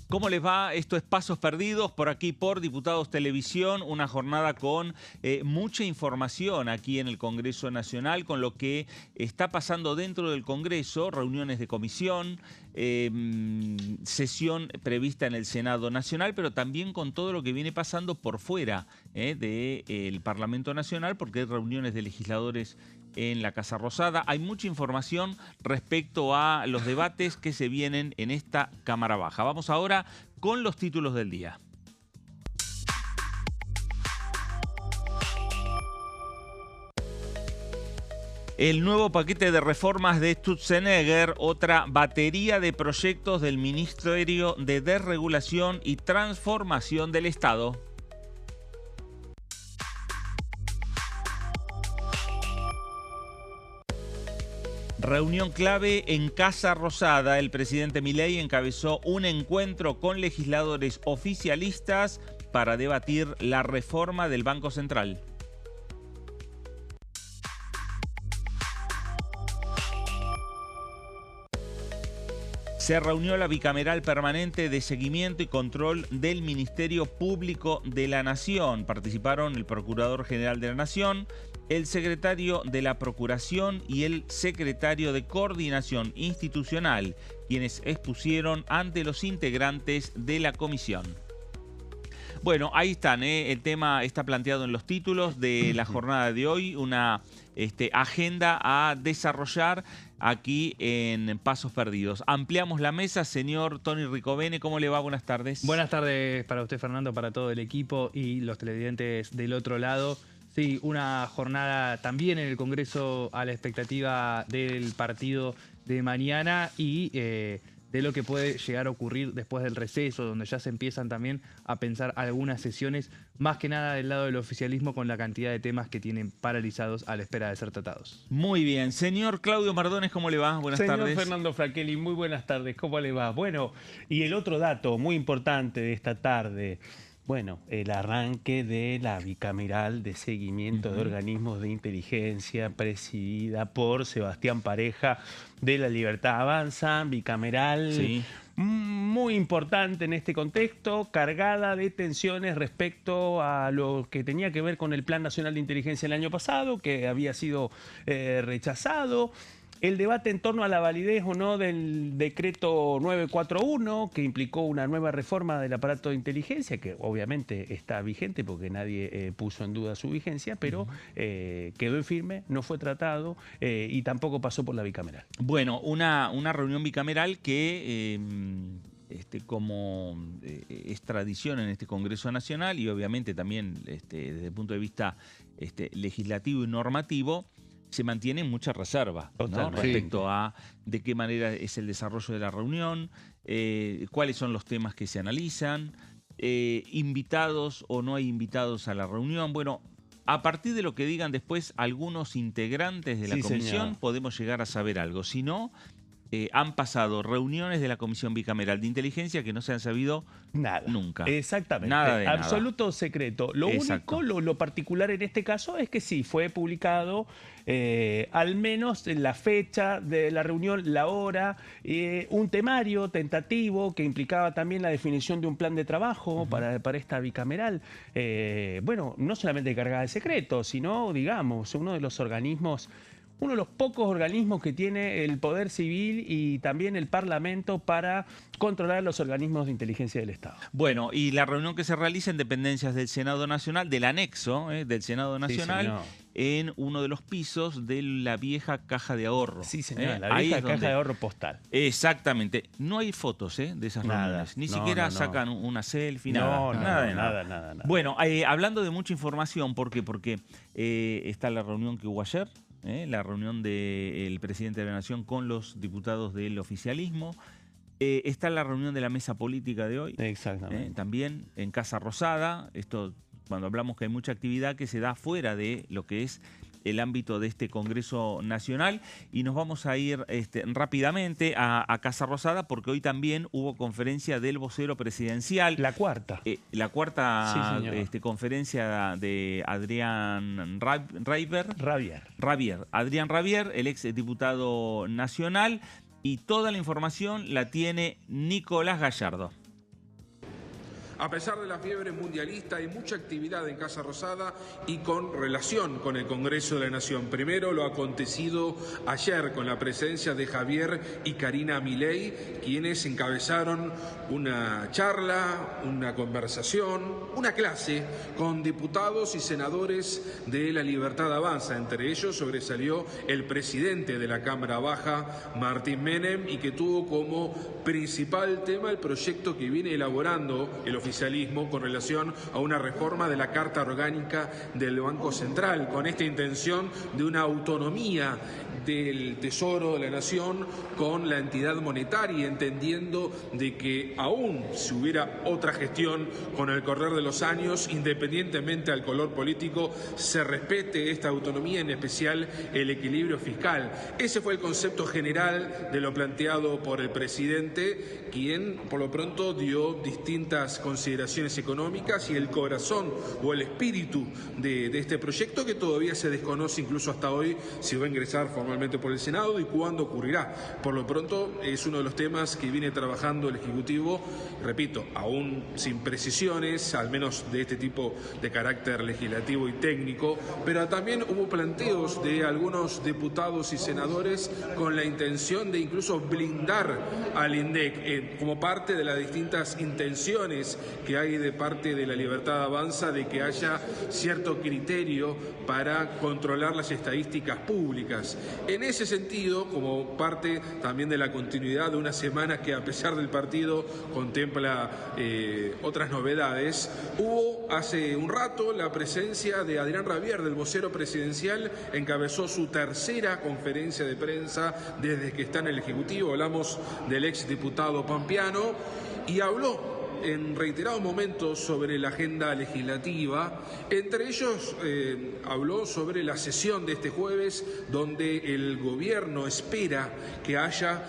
¿Cómo les va? Esto es Pasos Perdidos, por aquí por Diputados Televisión, una jornada con mucha información aquí en el Congreso Nacional, con lo que está pasando dentro del Congreso, reuniones de comisión, sesión prevista en el Senado Nacional, pero también con todo lo que viene pasando por fuera del Parlamento Nacional, porque hay reuniones de legisladores en la Casa Rosada. Hay mucha información respecto a los debates que se vienen en esta Cámara Baja. Vamos ahora con los títulos del día. El nuevo paquete de reformas de Sturzenegger, otra batería de proyectos del Ministerio de Desregulación y Transformación del Estado. Reunión clave en Casa Rosada. El presidente Milei encabezó un encuentro con legisladores oficialistas para debatir la reforma del Banco Central. Se reunió la bicameral permanente de seguimiento y control del Ministerio Público de la Nación. Participaron el Procurador General de la Nación, el secretario de la Procuración y el secretario de Coordinación Institucional, quienes expusieron ante los integrantes de la comisión. Bueno, ahí están, el tema está planteado en los títulos de la jornada de hoy, una agenda a desarrollar aquí en Pasos Perdidos. Ampliamos la mesa, señor Tony Ricovene, ¿cómo le va? Buenas tardes. Buenas tardes para usted, Fernando, para todo el equipo y los televidentes del otro lado. Sí, una jornada también en el Congreso a la expectativa del partido de mañana y de lo que puede llegar a ocurrir después del receso, donde ya se empiezan también a pensar algunas sesiones, más que nada del lado del oficialismo, con la cantidad de temas que tienen paralizados a la espera de ser tratados. Muy bien. Señor Claudio Mardones, ¿cómo le va? Buenas tardes. Señor Fernando Franchelli, muy buenas tardes. ¿Cómo le va? Bueno, y el otro dato muy importante de esta tarde, bueno, el arranque de la bicameral de seguimiento de organismos de inteligencia presidida por Sebastián Pareja de La Libertad Avanza, bicameral. Sí. Muy importante en este contexto, cargada de tensiones respecto a lo que tenía que ver con el Plan Nacional de Inteligencia el año pasado, que había sido rechazado. El debate en torno a la validez o no del decreto 941, que implicó una nueva reforma del aparato de inteligencia, que obviamente está vigente porque nadie puso en duda su vigencia, pero quedó en firme, no fue tratado y tampoco pasó por la bicameral. Bueno, una reunión bicameral que como es tradición en este Congreso Nacional y obviamente también desde el punto de vista legislativo y normativo, se mantiene mucha reserva, ¿no? Respecto a de qué manera es el desarrollo de la reunión, cuáles son los temas que se analizan, invitados o no hay invitados a la reunión. Bueno, a partir de lo que digan después algunos integrantes de la comisión, señor, podemos llegar a saber algo. Si no, han pasado reuniones de la Comisión Bicameral de Inteligencia que no se han sabido nada. Nunca. Exactamente. Nada de absoluto nada. Secreto. Lo Exacto. único, lo particular en este caso es que sí, fue publicado al menos en la fecha de la reunión, la hora, un temario tentativo que implicaba también la definición de un plan de trabajo para esta bicameral. Bueno, no solamente cargada de secreto, sino, digamos, uno de los pocos organismos que tiene el Poder Civil y también el Parlamento para controlar los organismos de inteligencia del Estado. Bueno, y la reunión que se realiza en dependencias del Senado Nacional, del anexo del Senado Nacional, en uno de los pisos de la vieja caja de ahorro. Sí, señor, la vieja caja de ahorro postal. Exactamente. No hay fotos de esas reuniones. Ni siquiera sacan una selfie, nada. Bueno, hablando de mucha información, ¿por qué? Porque está la reunión que hubo ayer, la reunión del presidente de la Nación con los diputados del oficialismo. Está la reunión de la mesa política de hoy. Exactamente. También en Casa Rosada. Esto, cuando hablamos que hay mucha actividad que se da fuera de lo que es el ámbito de este Congreso Nacional. Y nos vamos a ir rápidamente a Casa Rosada porque hoy también hubo conferencia del vocero presidencial. La cuarta. La cuarta conferencia de Adrián Rabier. Adrián Rabier, el ex diputado nacional. Y toda la información la tiene Nicolás Gallardo. A pesar de la fiebre mundialista, hay mucha actividad en Casa Rosada y con relación con el Congreso de la Nación. Primero, lo acontecido ayer con la presencia de Javier y Karina Milei, quienes encabezaron una charla, una conversación, una clase con diputados y senadores de La Libertad Avanza. Entre ellos sobresalió el presidente de la Cámara Baja, Martín Menem, y que tuvo como principal tema el proyecto que viene elaborando el oficialismo con relación a una reforma de la Carta Orgánica del Banco Central, con esta intención de una autonomía del Tesoro de la Nación con la entidad monetaria, entendiendo de que aún si hubiera otra gestión con el correr de los años, independientemente al color político, se respete esta autonomía, en especial el equilibrio fiscal. Ese fue el concepto general de lo planteado por el presidente, quien por lo pronto dio distintas consideraciones económicas y el corazón o el espíritu de este proyecto, que todavía se desconoce incluso hasta hoy si va a ingresar formalmente por el Senado y cuándo ocurrirá. Por lo pronto es uno de los temas que viene trabajando el Ejecutivo, repito, aún sin precisiones, al menos de este tipo de carácter legislativo y técnico, pero también hubo planteos de algunos diputados y senadores con la intención de incluso blindar al INDEC como parte de las distintas intenciones que hay de parte de La Libertad Avanza de que haya cierto criterio para controlar las estadísticas públicas. En ese sentido, como parte también de la continuidad de una semana que a pesar del partido contempla otras novedades, hubo hace un rato la presencia de Adrián Rabier, del vocero presidencial, encabezó su tercera conferencia de prensa desde que está en el Ejecutivo. Hablamos del exdiputado pampeano y habló en reiterados momentos sobre la agenda legislativa. Entre ellos habló sobre la sesión de este jueves, donde el gobierno espera que haya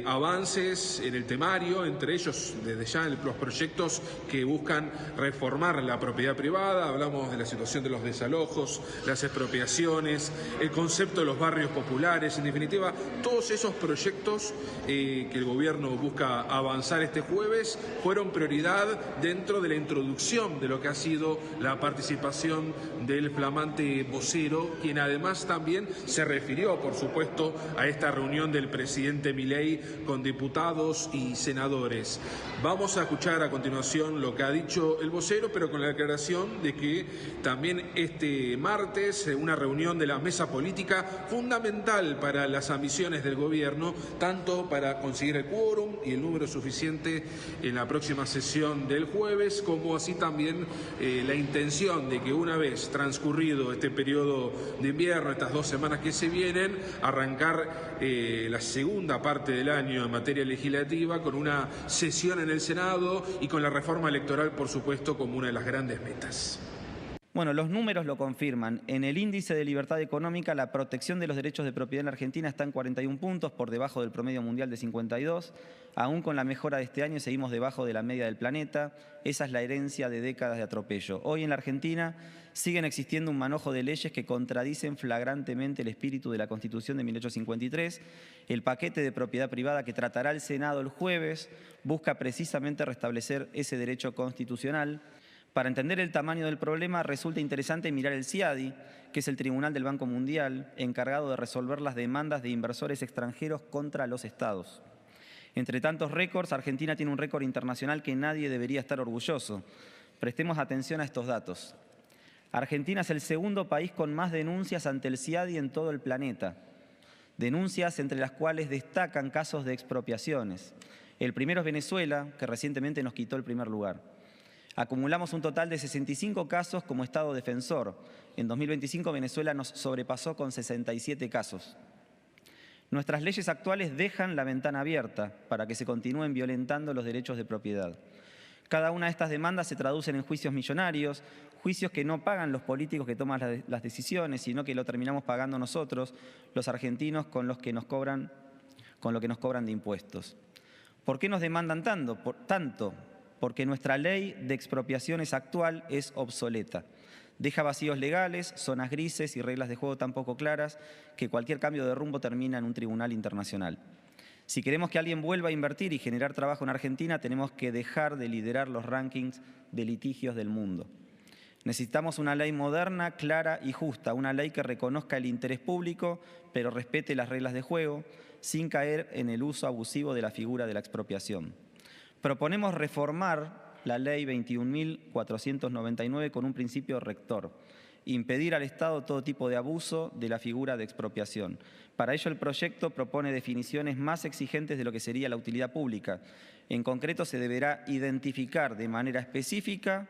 avances en el temario, entre ellos desde ya los proyectos que buscan reformar la propiedad privada. Hablamos de la situación de los desalojos, las expropiaciones, el concepto de los barrios populares, en definitiva, todos esos proyectos que el gobierno busca avanzar este jueves fueron prioridad dentro de la introducción de lo que ha sido la participación del flamante vocero, quien además también se refirió, por supuesto, a esta reunión del presidente Milei con diputados y senadores. Vamos a escuchar a continuación lo que ha dicho el vocero, pero con la aclaración de que también este martes una reunión de la mesa política fundamental para las ambiciones del gobierno, tanto para conseguir el quórum y el número suficiente en la próxima sesión del jueves, como así también la intención de que una vez transcurrido este periodo de invierno, estas 2 semanas que se vienen, arrancar la segunda parte del año en materia legislativa con una sesión en el Senado y con la reforma electoral, por supuesto, como una de las grandes metas. Bueno, los números lo confirman. En el índice de libertad económica, la protección de los derechos de propiedad en la Argentina está en 41 puntos, por debajo del promedio mundial de 52. Aún con la mejora de este año seguimos debajo de la media del planeta. Esa es la herencia de décadas de atropello. Hoy en la Argentina siguen existiendo un manojo de leyes que contradicen flagrantemente el espíritu de la Constitución de 1853. El paquete de propiedad privada que tratará el Senado el jueves busca precisamente restablecer ese derecho constitucional. Para entender el tamaño del problema resulta interesante mirar el CIADI, que es el Tribunal del Banco Mundial, encargado de resolver las demandas de inversores extranjeros contra los estados. Entre tantos récords, Argentina tiene un récord internacional que nadie debería estar orgulloso. Prestemos atención a estos datos. Argentina es el segundo país con más denuncias ante el CIADI en todo el planeta. Denuncias entre las cuales destacan casos de expropiaciones. El primero es Venezuela, que recientemente nos quitó el primer lugar. Acumulamos un total de 65 casos como Estado defensor. En 2025 Venezuela nos sobrepasó con 67 casos. Nuestras leyes actuales dejan la ventana abierta para que se continúen violentando los derechos de propiedad. Cada una de estas demandas se traducen en juicios millonarios, juicios que no pagan los políticos que toman las decisiones, sino que lo terminamos pagando nosotros, los argentinos, con lo que nos cobran de impuestos. ¿Por qué nos demandan tanto? Porque nuestra ley de expropiaciones actual es obsoleta. Deja vacíos legales, zonas grises y reglas de juego tan poco claras que cualquier cambio de rumbo termina en un tribunal internacional. Si queremos que alguien vuelva a invertir y generar trabajo en Argentina, tenemos que dejar de liderar los rankings de litigios del mundo. Necesitamos una ley moderna, clara y justa, una ley que reconozca el interés público, pero respete las reglas de juego, sin caer en el uso abusivo de la figura de la expropiación. Proponemos reformar la Ley 21.499 con un principio rector: impedir al Estado todo tipo de abuso de la figura de expropiación. Para ello, el proyecto propone definiciones más exigentes de lo que sería la utilidad pública. En concreto, se deberá identificar de manera específica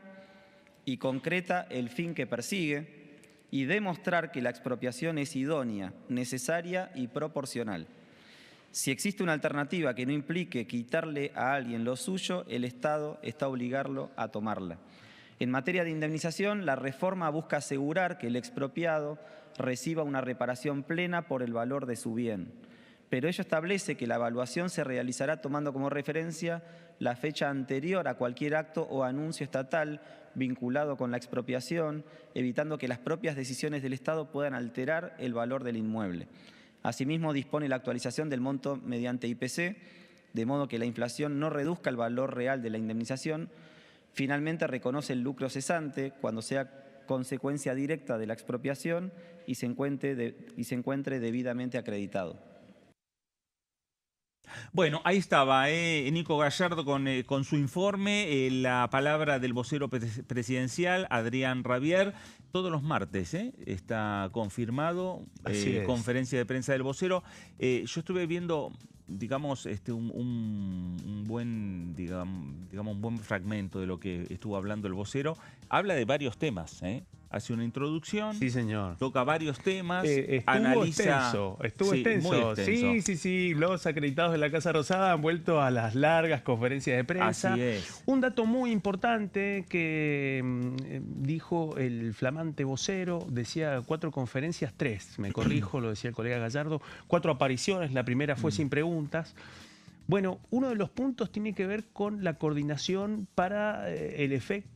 y concreta el fin que persigue y demostrar que la expropiación es idónea, necesaria y proporcional. Si existe una alternativa que no implique quitarle a alguien lo suyo, el Estado está obligado a tomarla. En materia de indemnización, la reforma busca asegurar que el expropiado reciba una reparación plena por el valor de su bien. Pero ello establece que la evaluación se realizará tomando como referencia la fecha anterior a cualquier acto o anuncio estatal vinculado con la expropiación, evitando que las propias decisiones del Estado puedan alterar el valor del inmueble. Asimismo, dispone la actualización del monto mediante IPC, de modo que la inflación no reduzca el valor real de la indemnización. Finalmente, reconoce el lucro cesante cuando sea consecuencia directa de la expropiación y se encuentre debidamente acreditado. Bueno, ahí estaba Nico Gallardo con su informe, la palabra del vocero presidencial, Adrián Rabier. Todos los martes está confirmado, conferencia de prensa del vocero. Yo estuve viendo, digamos, un buen fragmento de lo que estuvo hablando el vocero. Habla de varios temas, hace una introducción, sí, señor, toca varios temas, estuvo extenso. Muy extenso. Sí, los acreditados de la Casa Rosada han vuelto a las largas conferencias de prensa. Así es. Un dato muy importante que dijo el flamante vocero, decía 4 conferencias, 3, me corrijo, lo decía el colega Gallardo, 4 apariciones, la primera fue sin preguntas. Bueno, uno de los puntos tiene que ver con la coordinación para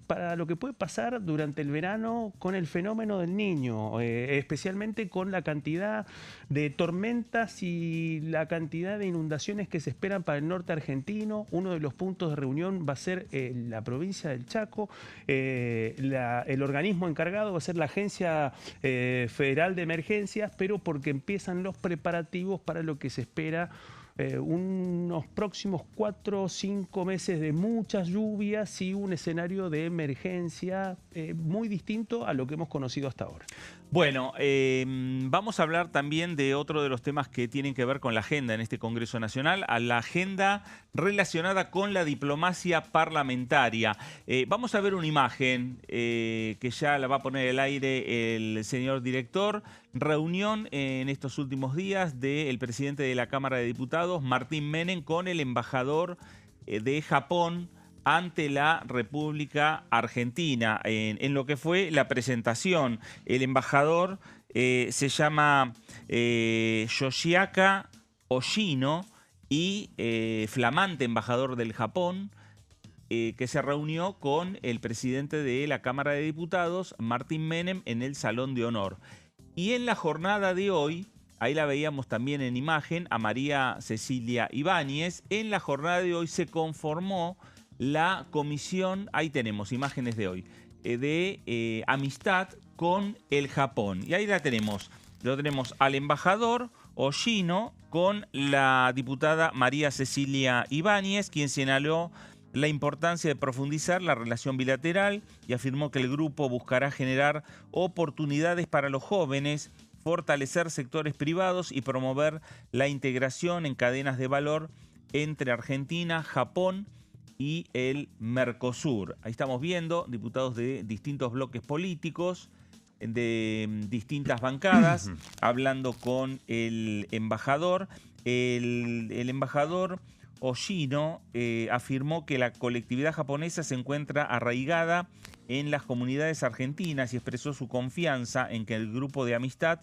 para lo que puede pasar durante el verano con el fenómeno del Niño, especialmente con la cantidad de tormentas y la cantidad de inundaciones que se esperan para el norte argentino. Uno de los puntos de reunión va a ser la provincia del Chaco. El organismo encargado va a ser la Agencia Federal de Emergencias, pero porque empiezan los preparativos para lo que se espera unos próximos 4 o 5 meses de muchas lluvias y un escenario de emergencia muy distinto a lo que hemos conocido hasta ahora. Bueno, vamos a hablar también de otro de los temas que tienen que ver con la agenda en este Congreso Nacional, a la agenda relacionada con la diplomacia parlamentaria. Vamos a ver una imagen que ya la va a poner al aire el señor director. Reunión en estos últimos días del presidente de la Cámara de Diputados, Martín Menem, con el embajador de Japón ante la República Argentina, en lo que fue la presentación. El embajador se llama Yoshiaka Oshino y flamante embajador del Japón, que se reunió con el presidente de la Cámara de Diputados, Martín Menem, en el Salón de Honor. Y en la jornada de hoy, ahí la veíamos también en imagen, a María Cecilia Ibáñez, en la jornada de hoy se conformó la comisión, ahí tenemos imágenes de hoy, de amistad con el Japón. Y ahí la tenemos, lo tenemos al embajador Oshino con la diputada María Cecilia Ibáñez, quien señaló la importancia de profundizar la relación bilateral y afirmó que el grupo buscará generar oportunidades para los jóvenes, fortalecer sectores privados y promover la integración en cadenas de valor entre Argentina, Japón y el Mercosur. Ahí estamos viendo diputados de distintos bloques políticos, de distintas bancadas, hablando con el embajador. El embajador Oshino afirmó que la colectividad japonesa se encuentra arraigada en las comunidades argentinas y expresó su confianza en que el grupo de amistad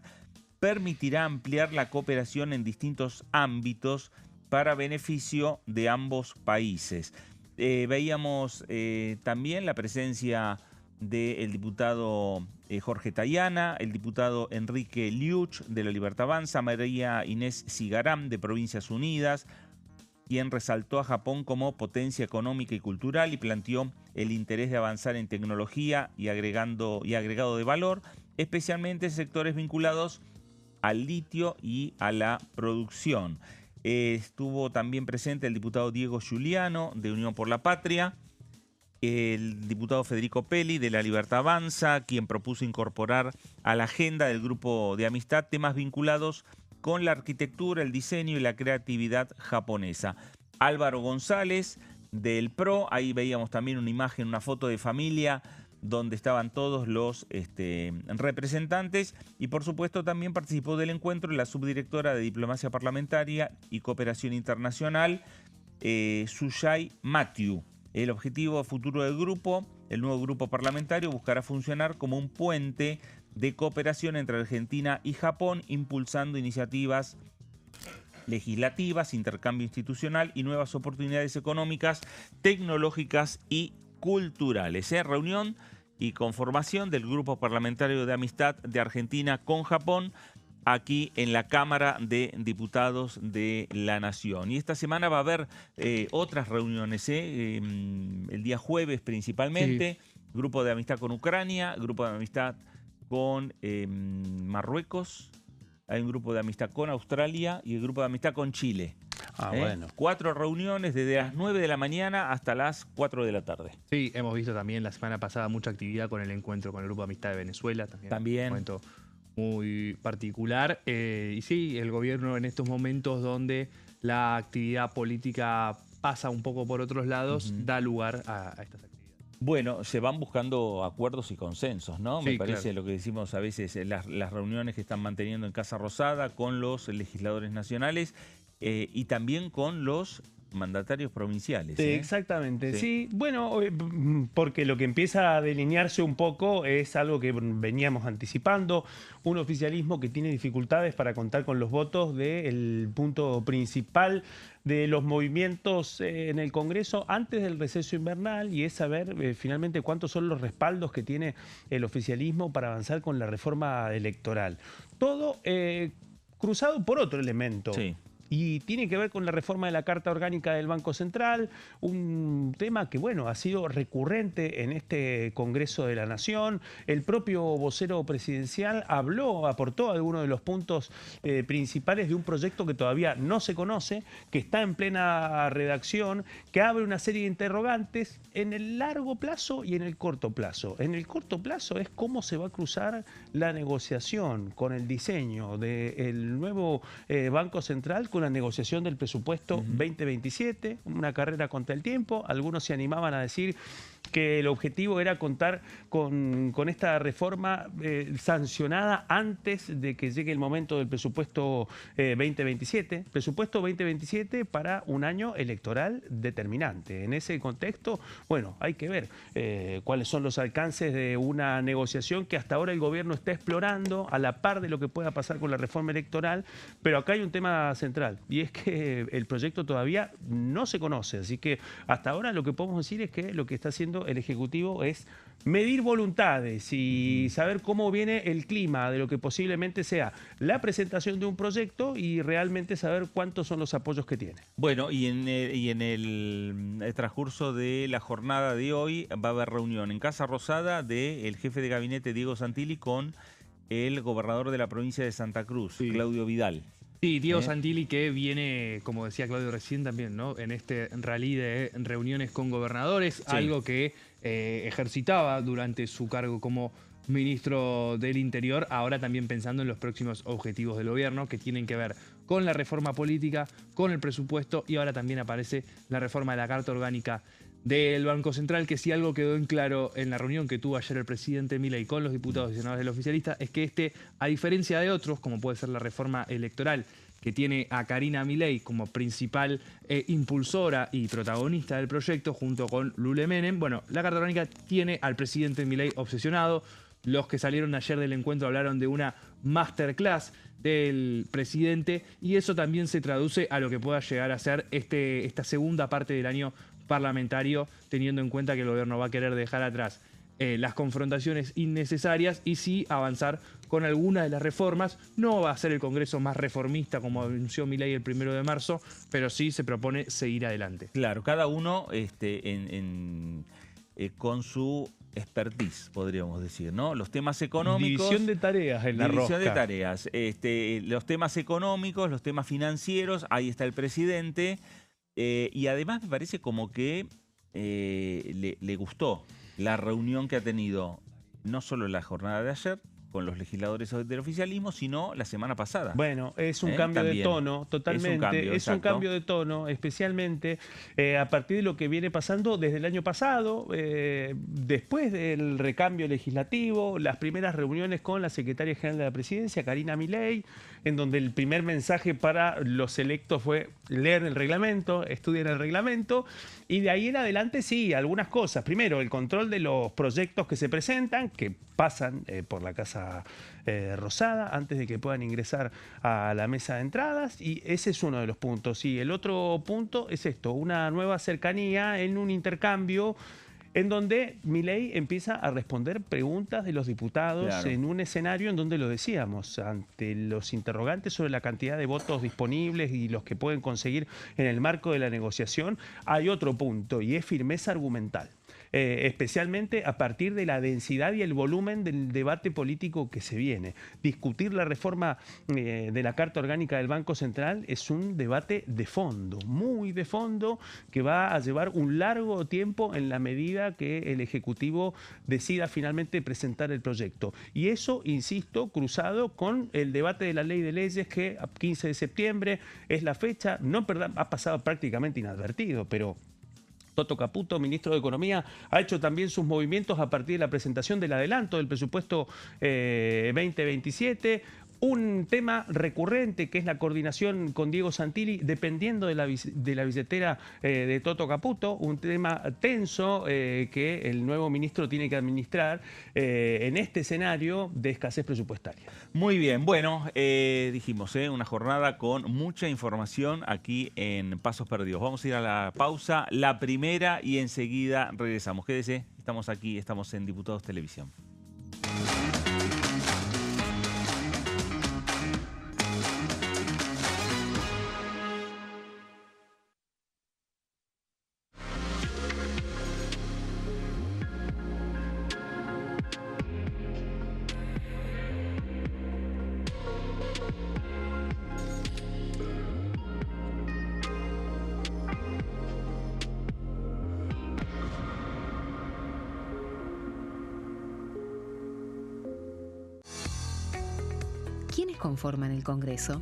permitirá ampliar la cooperación en distintos ámbitos para beneficio de ambos países. Veíamos también la presencia del diputado Jorge Tayana, el diputado Enrique Liuch de La Libertad Avanza, María Inés Cigarán de Provincias Unidas, quien resaltó a Japón como potencia económica y cultural y planteó el interés de avanzar en tecnología y agregado de valor, especialmente en sectores vinculados al litio y a la producción. Estuvo también presente el diputado Diego Giuliano, de Unión por la Patria, el diputado Federico Peli, de La Libertad Avanza, quien propuso incorporar a la agenda del grupo de amistad temas vinculados con la arquitectura, el diseño y la creatividad japonesa. Álvaro González, del PRO, ahí veíamos también una imagen, una foto de familia, donde estaban todos los representantes, y por supuesto también participó del encuentro la subdirectora de Diplomacia Parlamentaria y Cooperación Internacional, Sujay Matthew. El objetivo futuro del grupo, el nuevo grupo parlamentario, buscará funcionar como un puente de cooperación entre Argentina y Japón, impulsando iniciativas legislativas, intercambio institucional y nuevas oportunidades económicas, tecnológicas y culturales. Reunión y conformación del Grupo Parlamentario de Amistad de Argentina con Japón, aquí en la Cámara de Diputados de la Nación. Y esta semana va a haber otras reuniones, el día jueves principalmente, sí. Grupo de amistad con Ucrania, grupo de amistad con Marruecos, hay un grupo de amistad con Australia y el grupo de amistad con Chile. Bueno. 4 reuniones desde las 9 de la mañana hasta las 4 de la tarde. Sí, hemos visto también la semana pasada mucha actividad con el encuentro con el grupo de amistad de Venezuela. También. Un momento muy particular. Y sí, el gobierno en estos momentos donde la actividad política pasa un poco por otros lados, da lugar a estas actividades. Bueno, se van buscando acuerdos y consensos, ¿no? Sí, me parece claro. Lo que decimos a veces, las reuniones que están manteniendo en Casa Rosada con los legisladores nacionales y también con los mandatarios provinciales. Sí, exactamente, sí. Bueno, porque lo que empieza a delinearse un poco es algo que veníamos anticipando, un oficialismo que tiene dificultades para contar con los votos del punto principal de los movimientos en el Congreso antes del receso invernal, y es saber finalmente cuántos son los respaldos que tiene el oficialismo para avanzar con la reforma electoral. Todo cruzado por otro elemento. Sí. Y tiene que ver con la reforma de la Carta Orgánica del Banco Central, un tema que, bueno, ha sido recurrente en este Congreso de la Nación. El propio vocero presidencial aportó algunos de los puntos principales de un proyecto que todavía no se conoce, que está en plena redacción, que abre una serie de interrogantes en el largo plazo y en el corto plazo. En el corto plazo es cómo se va a cruzar la negociación con el diseño del nuevo Banco Central, con la negociación del presupuesto 2027, una carrera contra el tiempo. Algunos se animaban a decir que el objetivo era contar con esta reforma sancionada antes de que llegue el momento del presupuesto 2027. Presupuesto 2027 para un año electoral determinante. En ese contexto, bueno, hay que ver cuáles son los alcances de una negociación que hasta ahora el gobierno está explorando a la par de lo que pueda pasar con la reforma electoral, pero acá hay un tema central, y es que el proyecto todavía no se conoce, así que hasta ahora lo que podemos decir es que lo que está haciendo el Ejecutivo es medir voluntades y saber cómo viene el clima de lo que posiblemente sea la presentación de un proyecto, y realmente saber cuántos son los apoyos que tiene. Bueno, y en el transcurso de la jornada de hoy va a haber reunión en Casa Rosada del jefe de gabinete Diego Santilli con el gobernador de la provincia de Santa Cruz, Claudio Vidal. Sí, Diego Santilli, que viene, como decía Claudio recién también, ¿no?, en este rally de reuniones con gobernadores, algo que ejercitaba durante su cargo como ministro del Interior, ahora también pensando en los próximos objetivos del gobierno, que tienen que ver con la reforma política, con el presupuesto, y ahora también aparece la reforma de la Carta Orgánica del Banco Central, que sí algo quedó en claro en la reunión que tuvo ayer el presidente Milei con los diputados y senadores del oficialista, es que a diferencia de otros, como puede ser la reforma electoral, que tiene a Karina Milei como principal impulsora y protagonista del proyecto, junto con Lule Menem, bueno, la Carta Orgánica tiene al presidente Milei obsesionado. Los que salieron ayer del encuentro hablaron de una masterclass del presidente, y eso también se traduce a lo que pueda llegar a ser esta segunda parte del año parlamentario, teniendo en cuenta que el gobierno va a querer dejar atrás las confrontaciones innecesarias y sí avanzar con algunas de las reformas. No va a ser el Congreso más reformista como anunció Milei el 1 de marzo, pero sí se propone seguir adelante. Claro, cada uno con su expertise, podríamos decir, ¿no? Los temas económicos... División de tareas en la rosca. División de tareas. Los temas económicos, los temas financieros, ahí está el presidente. Y además me parece como que le gustó la reunión que ha tenido, no solo la jornada de ayer, con los legisladores del oficialismo, sino la semana pasada. Bueno, es un cambio También. de tono, totalmente. Es un cambio de tono, especialmente a partir de lo que viene pasando desde el año pasado, después del recambio legislativo, las primeras reuniones con la secretaria general de la Presidencia, Karina Milei, en donde el primer mensaje para los electos fue leer el reglamento, estudien el reglamento, y de ahí en adelante sí, algunas cosas. Primero, el control de los proyectos que se presentan, que pasan por la Casa Rosada antes de que puedan ingresar a la mesa de entradas, y ese es uno de los puntos. Y el otro punto es esto, una nueva cercanía en un intercambio en donde Milei empieza a responder preguntas de los diputados, claro, en un escenario en donde, lo decíamos, ante los interrogantes sobre la cantidad de votos disponibles y los que pueden conseguir en el marco de la negociación, hay otro punto, y es firmeza argumental. Especialmente a partir de la densidad y el volumen del debate político que se viene. Discutir la reforma de la Carta Orgánica del Banco Central es un debate de fondo, muy de fondo, que va a llevar un largo tiempo en la medida que el Ejecutivo decida finalmente presentar el proyecto. Y eso, insisto, cruzado con el debate de la Ley de Leyes, que a 15 de septiembre es la fecha, ha pasado prácticamente inadvertido, pero Toto Caputo, ministro de Economía, ha hecho también sus movimientos a partir de la presentación del adelanto del presupuesto 2027. Un tema recurrente que es la coordinación con Diego Santilli, dependiendo de la billetera de Toto Caputo, un tema tenso que el nuevo ministro tiene que administrar en este escenario de escasez presupuestaria. Muy bien, bueno, dijimos, una jornada con mucha información aquí en Pasos Perdidos. Vamos a ir a la pausa, la primera, y enseguida regresamos. Quédese, estamos aquí, estamos en Diputados Televisión. ¿Quiénes conforman el Congreso?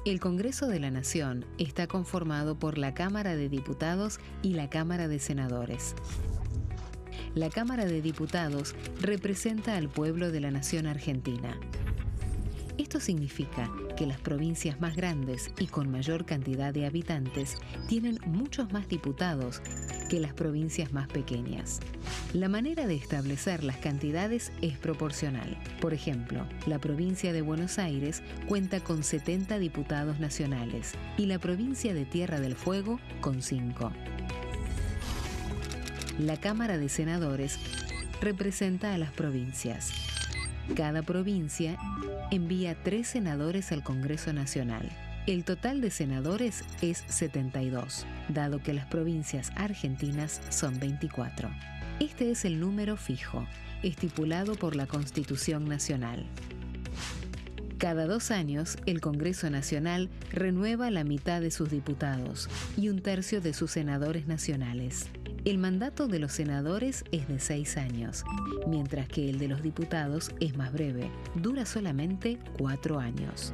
El Congreso de la Nación está conformado por la Cámara de Diputados y la Cámara de Senadores. La Cámara de Diputados representa al pueblo de la nación argentina. Esto significa que las provincias más grandes y con mayor cantidad de habitantes tienen muchos más diputados que las provincias más pequeñas. La manera de establecer las cantidades es proporcional. Por ejemplo, la provincia de Buenos Aires cuenta con 70 diputados nacionales y la provincia de Tierra del Fuego con 5. La Cámara de Senadores representa a las provincias. Cada provincia envía 3 senadores al Congreso Nacional. El total de senadores es 72, dado que las provincias argentinas son 24. Este es el número fijo, estipulado por la Constitución Nacional. Cada 2 años, el Congreso Nacional renueva la mitad de sus diputados y 1/3 de sus senadores nacionales. El mandato de los senadores es de 6 años, mientras que el de los diputados es más breve, dura solamente 4 años.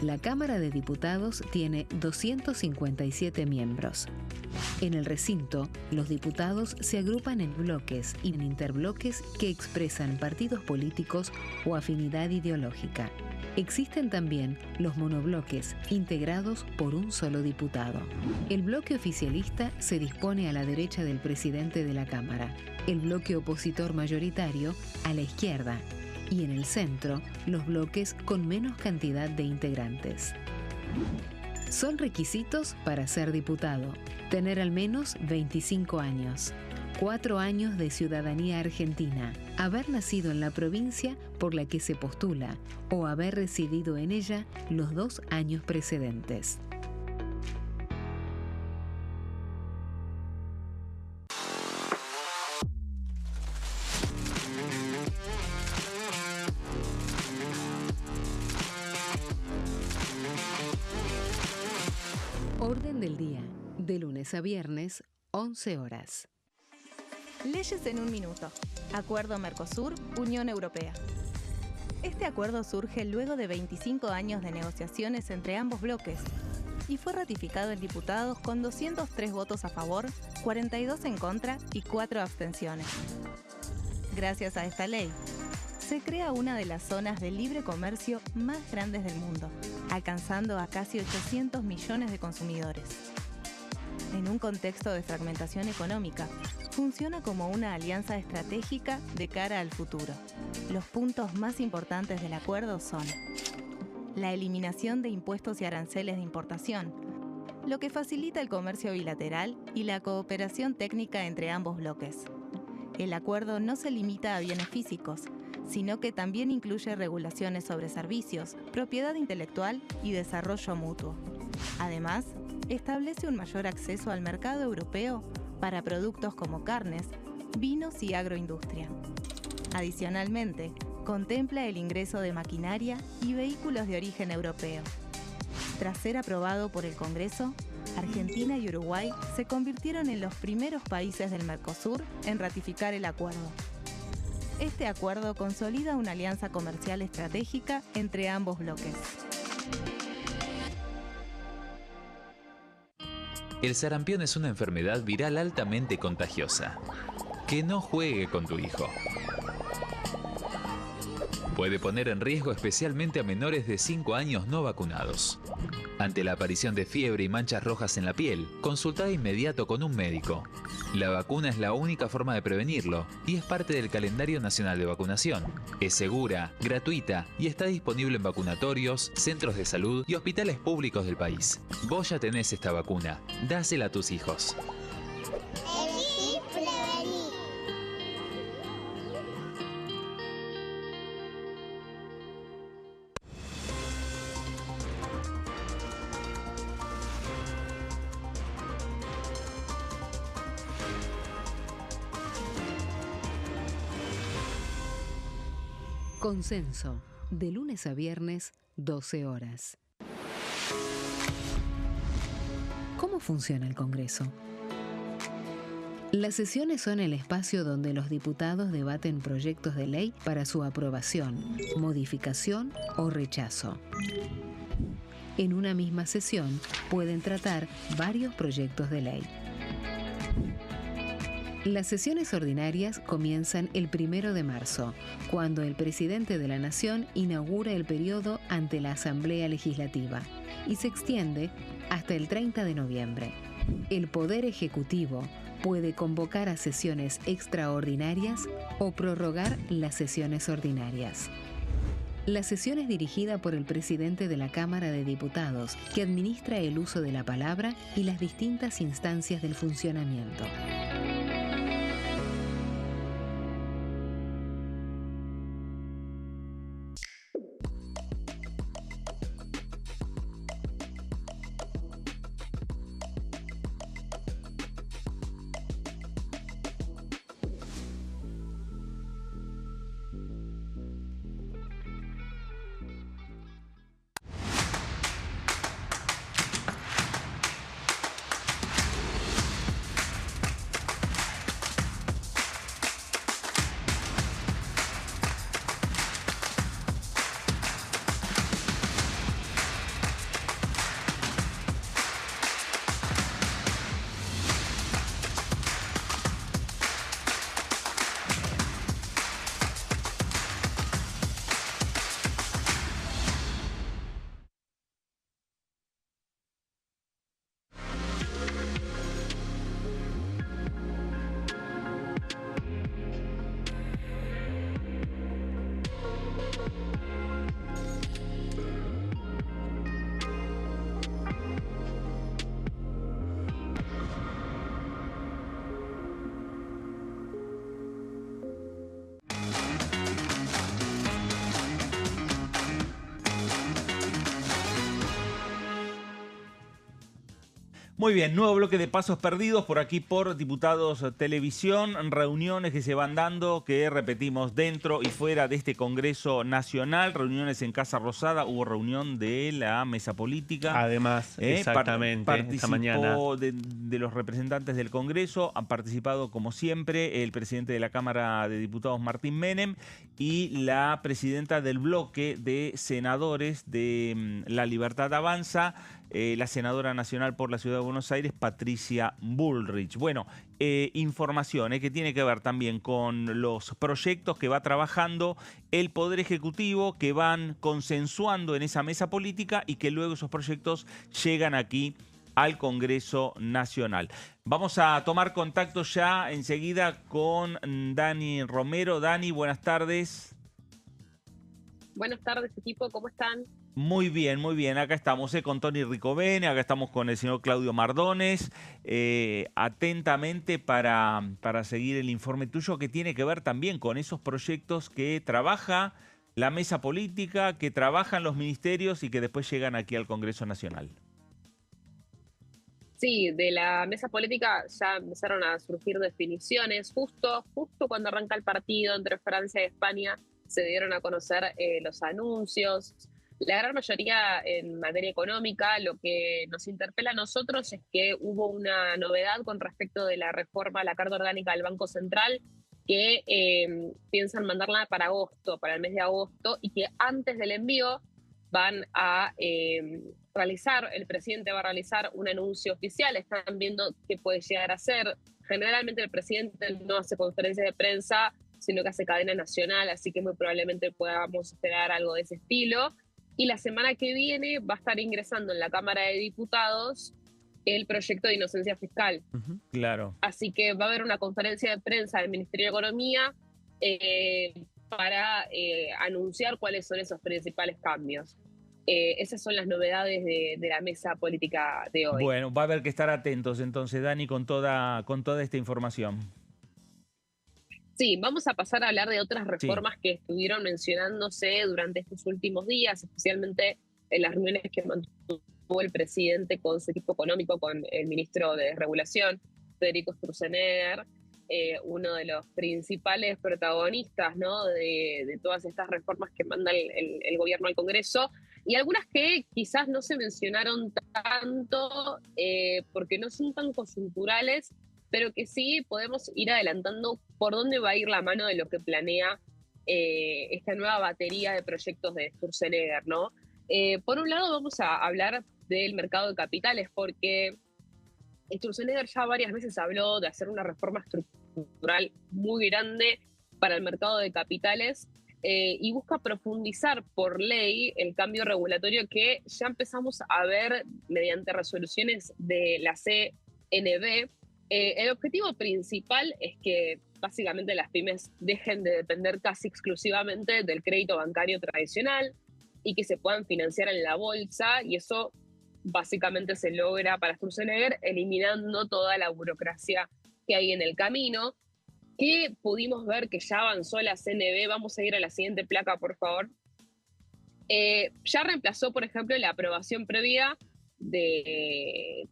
La Cámara de Diputados tiene 257 miembros. En el recinto, los diputados se agrupan en bloques y en interbloques que expresan partidos políticos o afinidad ideológica. Existen también los monobloques, integrados por un solo diputado. El bloque oficialista se dispone a la derecha del presidente de la Cámara, el bloque opositor mayoritario a la izquierda, y en el centro, los bloques con menos cantidad de integrantes. Son requisitos para ser diputado: tener al menos 25 años, 4 años de ciudadanía argentina, haber nacido en la provincia por la que se postula o haber residido en ella los 2 años precedentes. Orden del día, de lunes a viernes, 11 horas. Leyes en un minuto. Acuerdo Mercosur-Unión Europea. Este acuerdo surge luego de 25 años de negociaciones entre ambos bloques y fue ratificado en diputados con 203 votos a favor, 42 en contra y 4 abstenciones. Gracias a esta ley, se crea una de las zonas de libre comercio más grandes del mundo, alcanzando a casi 800 millones de consumidores. En un contexto de fragmentación económica, funciona como una alianza estratégica de cara al futuro. Los puntos más importantes del acuerdo son: la eliminación de impuestos y aranceles de importación, lo que facilita el comercio bilateral y la cooperación técnica entre ambos bloques. El acuerdo no se limita a bienes físicos, sino que también incluye regulaciones sobre servicios, propiedad intelectual y desarrollo mutuo. Además, establece un mayor acceso al mercado europeo para productos como carnes, vinos y agroindustria. Adicionalmente, contempla el ingreso de maquinaria y vehículos de origen europeo. Tras ser aprobado por el Congreso, Argentina y Uruguay se convirtieron en los primeros países del Mercosur en ratificar el acuerdo. Este acuerdo consolida una alianza comercial estratégica entre ambos bloques. El sarampión es una enfermedad viral altamente contagiosa. Que no juegue con tu hijo. Puede poner en riesgo especialmente a menores de 5 años no vacunados. Ante la aparición de fiebre y manchas rojas en la piel, consulta de inmediato con un médico. La vacuna es la única forma de prevenirlo y es parte del calendario nacional de vacunación. Es segura, gratuita y está disponible en vacunatorios, centros de salud y hospitales públicos del país. Vos ya tenés esta vacuna, dásela a tus hijos. Elegí prevenir. Consenso, de lunes a viernes, 12 horas. ¿Cómo funciona el Congreso? Las sesiones son el espacio donde los diputados debaten proyectos de ley para su aprobación, modificación o rechazo. En una misma sesión pueden tratar varios proyectos de ley. Las sesiones ordinarias comienzan el 1 de marzo, cuando el presidente de la Nación inaugura el periodo ante la Asamblea Legislativa y se extiende hasta el 30 de noviembre. El Poder Ejecutivo puede convocar a sesiones extraordinarias o prorrogar las sesiones ordinarias. La sesión es dirigida por el presidente de la Cámara de Diputados, que administra el uso de la palabra y las distintas instancias del funcionamiento. Muy bien, nuevo bloque de Pasos Perdidos por aquí por Diputados Televisión, reuniones que se van dando, que repetimos, dentro y fuera de este Congreso Nacional, reuniones en Casa Rosada, hubo reunión de la mesa política. Además, exactamente, esta mañana. Participó de los representantes del Congreso, han participado como siempre el presidente de la Cámara de Diputados, Martín Menem, y la presidenta del bloque de senadores de La Libertad Avanza, la senadora nacional por la Ciudad de Buenos Aires, Patricia Bullrich. Bueno, información que tiene que ver también con los proyectos que va trabajando el Poder Ejecutivo, que van consensuando en esa mesa política y que luego esos proyectos llegan aquí al Congreso Nacional. Vamos a tomar contacto ya enseguida con Dani Romero. Dani, buenas tardes. Buenas tardes, equipo, ¿cómo están? Muy bien, muy bien. Acá estamos con Tony Ricovene, acá estamos con el señor Claudio Mardones, atentamente para seguir el informe tuyo que tiene que ver también con esos proyectos que trabaja la mesa política, que trabajan los ministerios y que después llegan aquí al Congreso Nacional. Sí, de la mesa política ya empezaron a surgir definiciones. Justo cuando arranca el partido entre Francia y España se dieron a conocer los anuncios. La gran mayoría en materia económica. Lo que nos interpela a nosotros es que hubo una novedad con respecto de la reforma a la Carta Orgánica del Banco Central, que piensan mandarla para agosto, para el mes de agosto, y que antes del envío van a el presidente va a realizar un anuncio oficial. Están viendo qué puede llegar a ser. Generalmente el presidente no hace conferencias de prensa, sino que hace cadena nacional, así que muy probablemente podamos esperar algo de ese estilo. Y la semana que viene va a estar ingresando en la Cámara de Diputados el proyecto de inocencia fiscal. Claro. Así que va a haber una conferencia de prensa del Ministerio de Economía para anunciar cuáles son esos principales cambios. Esas son las novedades de la mesa política de hoy. Bueno, va a haber que estar atentos entonces, Dani, con toda esta información. Sí, vamos a pasar a hablar de otras reformas que estuvieron mencionándose durante estos últimos días, especialmente en las reuniones que mantuvo el presidente con su equipo económico, con el ministro de Regulación, Federico Sturzenegger, uno de los principales protagonistas, ¿no?, de todas estas reformas que manda el gobierno al Congreso, y algunas que quizás no se mencionaron tanto porque no son tan coyunturales, pero que sí podemos ir adelantando por dónde va a ir la mano de lo que planea esta nueva batería de proyectos de Sturzenegger, ¿no? Por un lado vamos a hablar del mercado de capitales, porque Sturzenegger ya varias veces habló de hacer una reforma estructural muy grande para el mercado de capitales y busca profundizar por ley el cambio regulatorio que ya empezamos a ver mediante resoluciones de la CNB. El objetivo principal es que básicamente las pymes dejen de depender casi exclusivamente del crédito bancario tradicional y que se puedan financiar en la bolsa, y eso básicamente se logra para Sturzenegger eliminando toda la burocracia que hay en el camino, que pudimos ver que ya avanzó la CNB. Vamos a ir a la siguiente placa, por favor. Ya reemplazó, por ejemplo, la aprobación previa de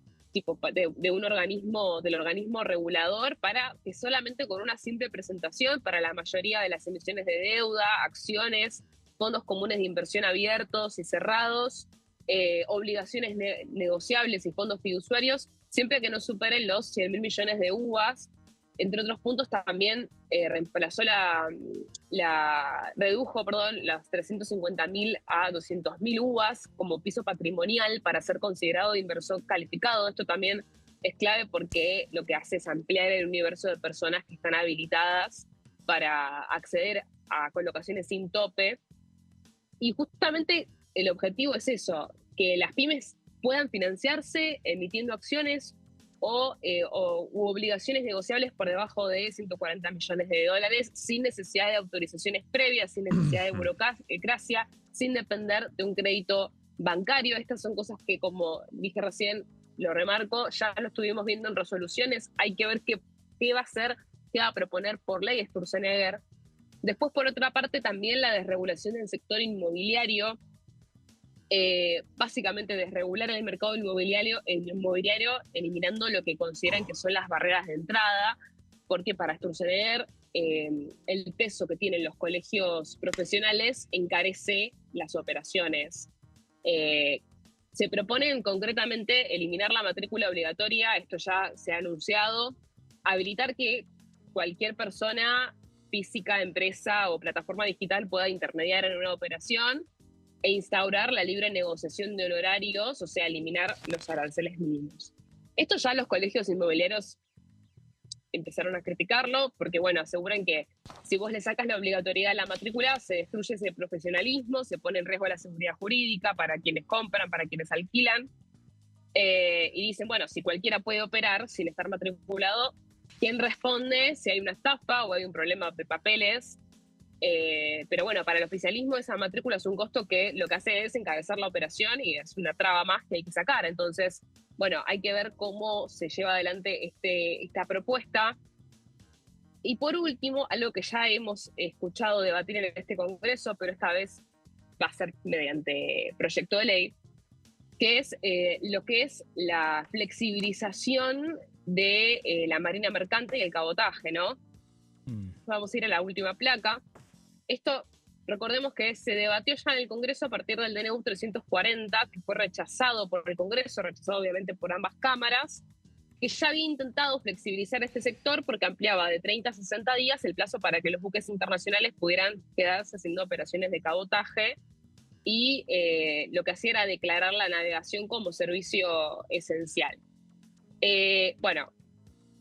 un organismo, del organismo regulador, para que solamente con una simple presentación para la mayoría de las emisiones de deuda, acciones, fondos comunes de inversión abiertos y cerrados, obligaciones negociables y fondos fiduciarios, siempre que no superen los 100.000 millones de UVAs. Entre otros puntos, también redujo las 350.000 a 200.000 UVAs como piso patrimonial para ser considerado de inversor calificado. Esto también es clave porque lo que hace es ampliar el universo de personas que están habilitadas para acceder a colocaciones sin tope. Y justamente el objetivo es eso, que las pymes puedan financiarse emitiendo acciones u obligaciones negociables por debajo de 140 millones de dólares, sin necesidad de autorizaciones previas, sin necesidad de burocracia, sin depender de un crédito bancario. Estas son cosas que, como dije recién, lo remarco, ya lo estuvimos viendo en resoluciones. Hay que ver qué va a hacer, qué va a proponer por ley Sturzenegger. Después, por otra parte, también la desregulación del sector inmobiliario, básicamente desregular el mercado inmobiliario, eliminando lo que consideran que son las barreras de entrada, porque para Sturzenegger el peso que tienen los colegios profesionales encarece las operaciones. Se proponen concretamente eliminar la matrícula obligatoria, esto ya se ha anunciado, habilitar que cualquier persona física, empresa o plataforma digital pueda intermediar en una operación, e instaurar la libre negociación de honorarios, o sea, eliminar los aranceles mínimos. Esto ya los colegios inmobiliarios empezaron a criticarlo, porque bueno, aseguran que si vos le sacas la obligatoriedad a la matrícula, se destruye ese profesionalismo, se pone en riesgo la seguridad jurídica para quienes compran, para quienes alquilan, y dicen, bueno, si cualquiera puede operar sin estar matriculado, ¿quién responde si hay una estafa o hay un problema de papeles? Pero bueno, para el oficialismo esa matrícula es un costo que lo que hace es encabezar la operación y es una traba más que hay que sacar. Entonces, bueno, hay que ver cómo se lleva adelante esta propuesta. Y por último, algo que ya hemos escuchado debatir en este Congreso, pero esta vez va a ser mediante proyecto de ley, que es lo que es la flexibilización de la marina mercante y el cabotaje, ¿no? Vamos a ir a la última placa. Esto, recordemos que se debatió ya en el Congreso a partir del DNU 340, que fue rechazado por el Congreso, rechazado obviamente por ambas cámaras, que ya había intentado flexibilizar este sector porque ampliaba de 30 a 60 días el plazo para que los buques internacionales pudieran quedarse haciendo operaciones de cabotaje, y lo que hacía era declarar la navegación como servicio esencial. Bueno,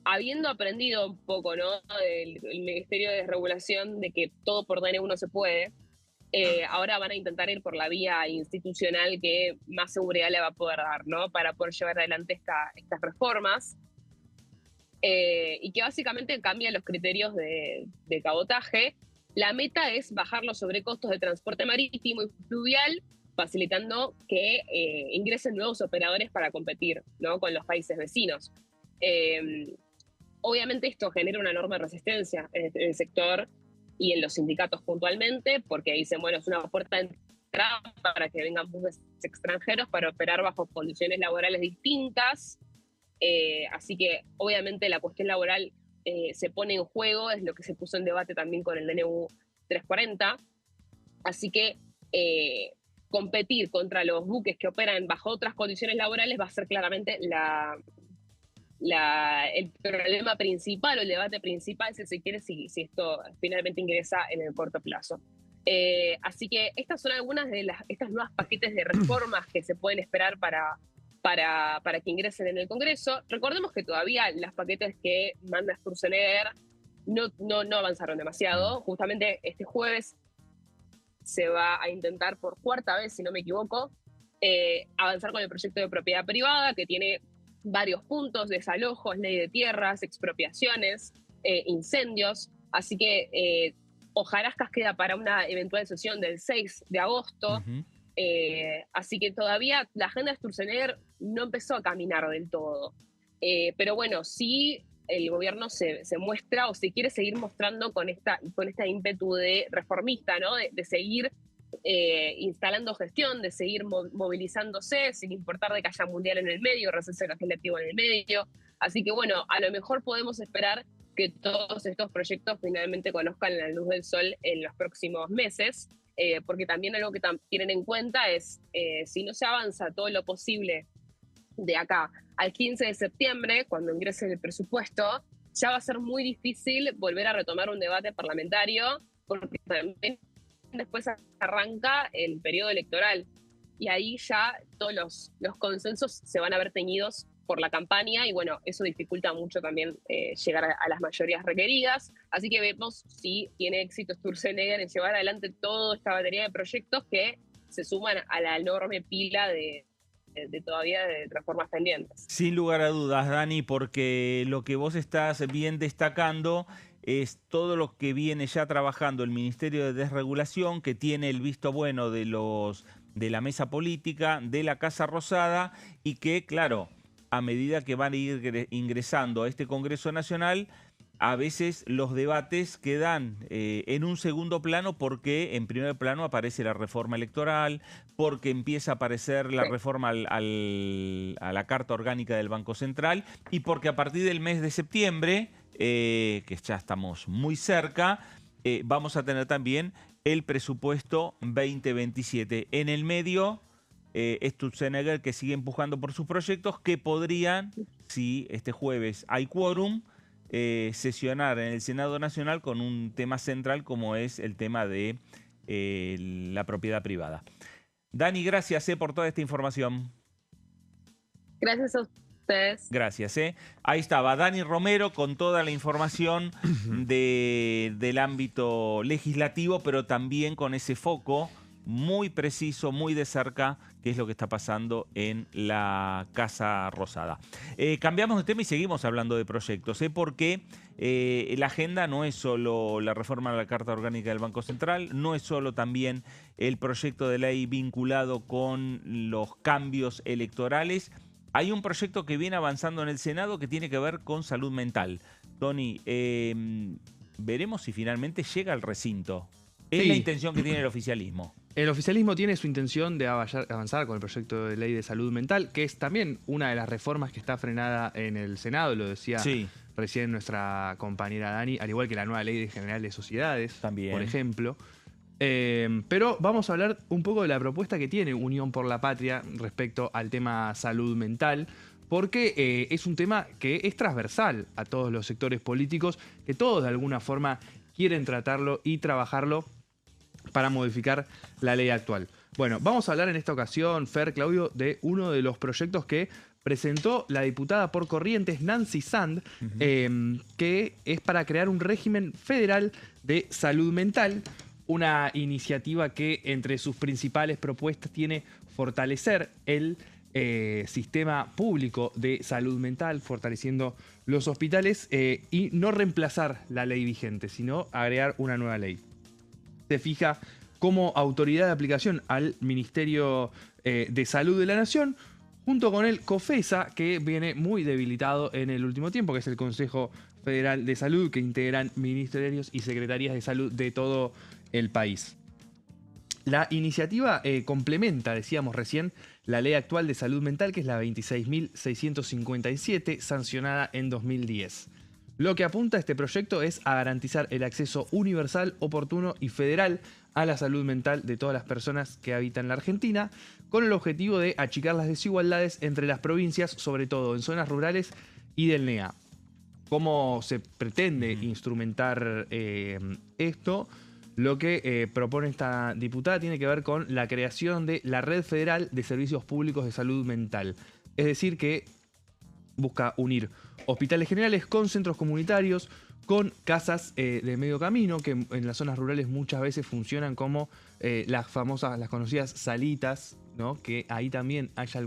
habiendo aprendido un poco, ¿no?, del Ministerio de Desregulación de que todo por DNU no se puede, ahora van a intentar ir por la vía institucional que más seguridad le va a poder dar, ¿no?, para poder llevar adelante estas reformas, y que básicamente cambian los criterios de cabotaje. La meta es bajar los sobrecostos de transporte marítimo y fluvial, facilitando que ingresen nuevos operadores para competir, ¿no?, con los países vecinos. Obviamente esto genera una enorme resistencia en el sector y en los sindicatos puntualmente, porque dicen, bueno, es una puerta de entrada para que vengan buques extranjeros para operar bajo condiciones laborales distintas. Así que obviamente la cuestión laboral se pone en juego, es lo que se puso en debate también con el DNU 340. Así que competir contra los buques que operan bajo otras condiciones laborales va a ser claramente el problema principal o el debate principal, si se quiere, si esto finalmente ingresa en el corto plazo. Así que estas son algunas de estas nuevas paquetes de reformas que se pueden esperar para que ingresen en el Congreso. Recordemos que todavía los paquetes que manda Sturzenegger no avanzaron demasiado. Justamente este jueves se va a intentar por cuarta vez, si no me equivoco, avanzar con el proyecto de propiedad privada, que tiene varios puntos: desalojos, ley de tierras, expropiaciones, incendios. Así que hojarascas queda para una eventual sesión del 6 de agosto. Así que todavía la agenda de Sturzenegger no empezó a caminar del todo. Pero bueno, sí el gobierno se muestra, o se quiere seguir mostrando con esta ímpetu de reformista, ¿no? De seguir instalando gestión, de seguir movilizándose, sin importar de que haya mundial en el medio, receso legislativo en el medio. Así que bueno, a lo mejor podemos esperar que todos estos proyectos finalmente conozcan la luz del sol en los próximos meses, porque también algo que tienen en cuenta es, si no se avanza todo lo posible de acá al 15 de septiembre, cuando ingrese el presupuesto, ya va a ser muy difícil volver a retomar un debate parlamentario, porque también después arranca el periodo electoral, y ahí ya todos los consensos se van a ver teñidos por la campaña, y bueno, eso dificulta mucho también llegar a las mayorías requeridas. Así que vemos si tiene éxito Sturzenegger en llevar adelante toda esta batería de proyectos que se suman a la enorme pila de todavía de reformas pendientes. Sin lugar a dudas, Dani, porque lo que vos estás bien destacando es todo lo que viene ya trabajando el Ministerio de Desregulación, que tiene el visto bueno de la mesa política, de la Casa Rosada, y que, claro, a medida que van a ir ingresando a este Congreso Nacional, a veces los debates quedan en un segundo plano porque en primer plano aparece la reforma electoral, porque empieza a aparecer la reforma a la Carta Orgánica del Banco Central y porque a partir del mes de septiembre, que ya estamos muy cerca, vamos a tener también el presupuesto 2027. En el medio, Sturzenegger, que sigue empujando por sus proyectos que podrían, si este jueves hay quórum, sesionar en el Senado Nacional con un tema central como es el tema de la propiedad privada. Dani, gracias por toda esta información. Gracias a ustedes. Gracias. Ahí estaba Dani Romero con toda la información del ámbito legislativo, pero también con ese foco muy preciso, muy de cerca, que es lo que está pasando en la Casa Rosada. Cambiamos de tema y seguimos hablando de proyectos, porque la agenda no es solo la reforma de la Carta Orgánica del Banco Central, no es solo también el proyecto de ley vinculado con los cambios electorales. Hay un proyecto que viene avanzando en el Senado que tiene que ver con salud mental. Tony, veremos si finalmente llega al recinto. Es la intención que tiene el oficialismo. El oficialismo tiene su intención de avanzar con el proyecto de ley de salud mental, que es también una de las reformas que está frenada en el Senado, lo decía recién nuestra compañera Dani, al igual que la nueva ley general de sociedades, también, por ejemplo. Pero vamos a hablar un poco de la propuesta que tiene Unión por la Patria respecto al tema salud mental, porque es un tema que es transversal a todos los sectores políticos, que todos de alguna forma quieren tratarlo y trabajarlo para modificar la ley actual. Bueno, vamos a hablar en esta ocasión, Fer, Claudio, de uno de los proyectos que presentó la diputada por Corrientes, Nancy Sand, que es para crear un régimen federal de salud mental, una iniciativa que entre sus principales propuestas tiene fortalecer el sistema público de salud mental, fortaleciendo los hospitales y no reemplazar la ley vigente, sino agregar una nueva ley. Se fija como autoridad de aplicación al Ministerio de Salud de la Nación, junto con el COFESA, que viene muy debilitado en el último tiempo, que es el Consejo Federal de Salud, que integran ministerios y secretarías de salud de todo el país. La iniciativa complementa, decíamos recién, la ley actual de salud mental, que es la 26.657, sancionada en 2010. Lo que apunta este proyecto es a garantizar el acceso universal, oportuno y federal a la salud mental de todas las personas que habitan la Argentina, con el objetivo de achicar las desigualdades entre las provincias, sobre todo en zonas rurales y del NEA. ¿Cómo se pretende instrumentar esto? Lo que propone esta diputada tiene que ver con la creación de la Red Federal de Servicios Públicos de Salud Mental. Es decir, que busca unir hospitales generales con centros comunitarios, con casas de medio camino, que en las zonas rurales muchas veces funcionan como las conocidas salitas, ¿no? Que ahí también haya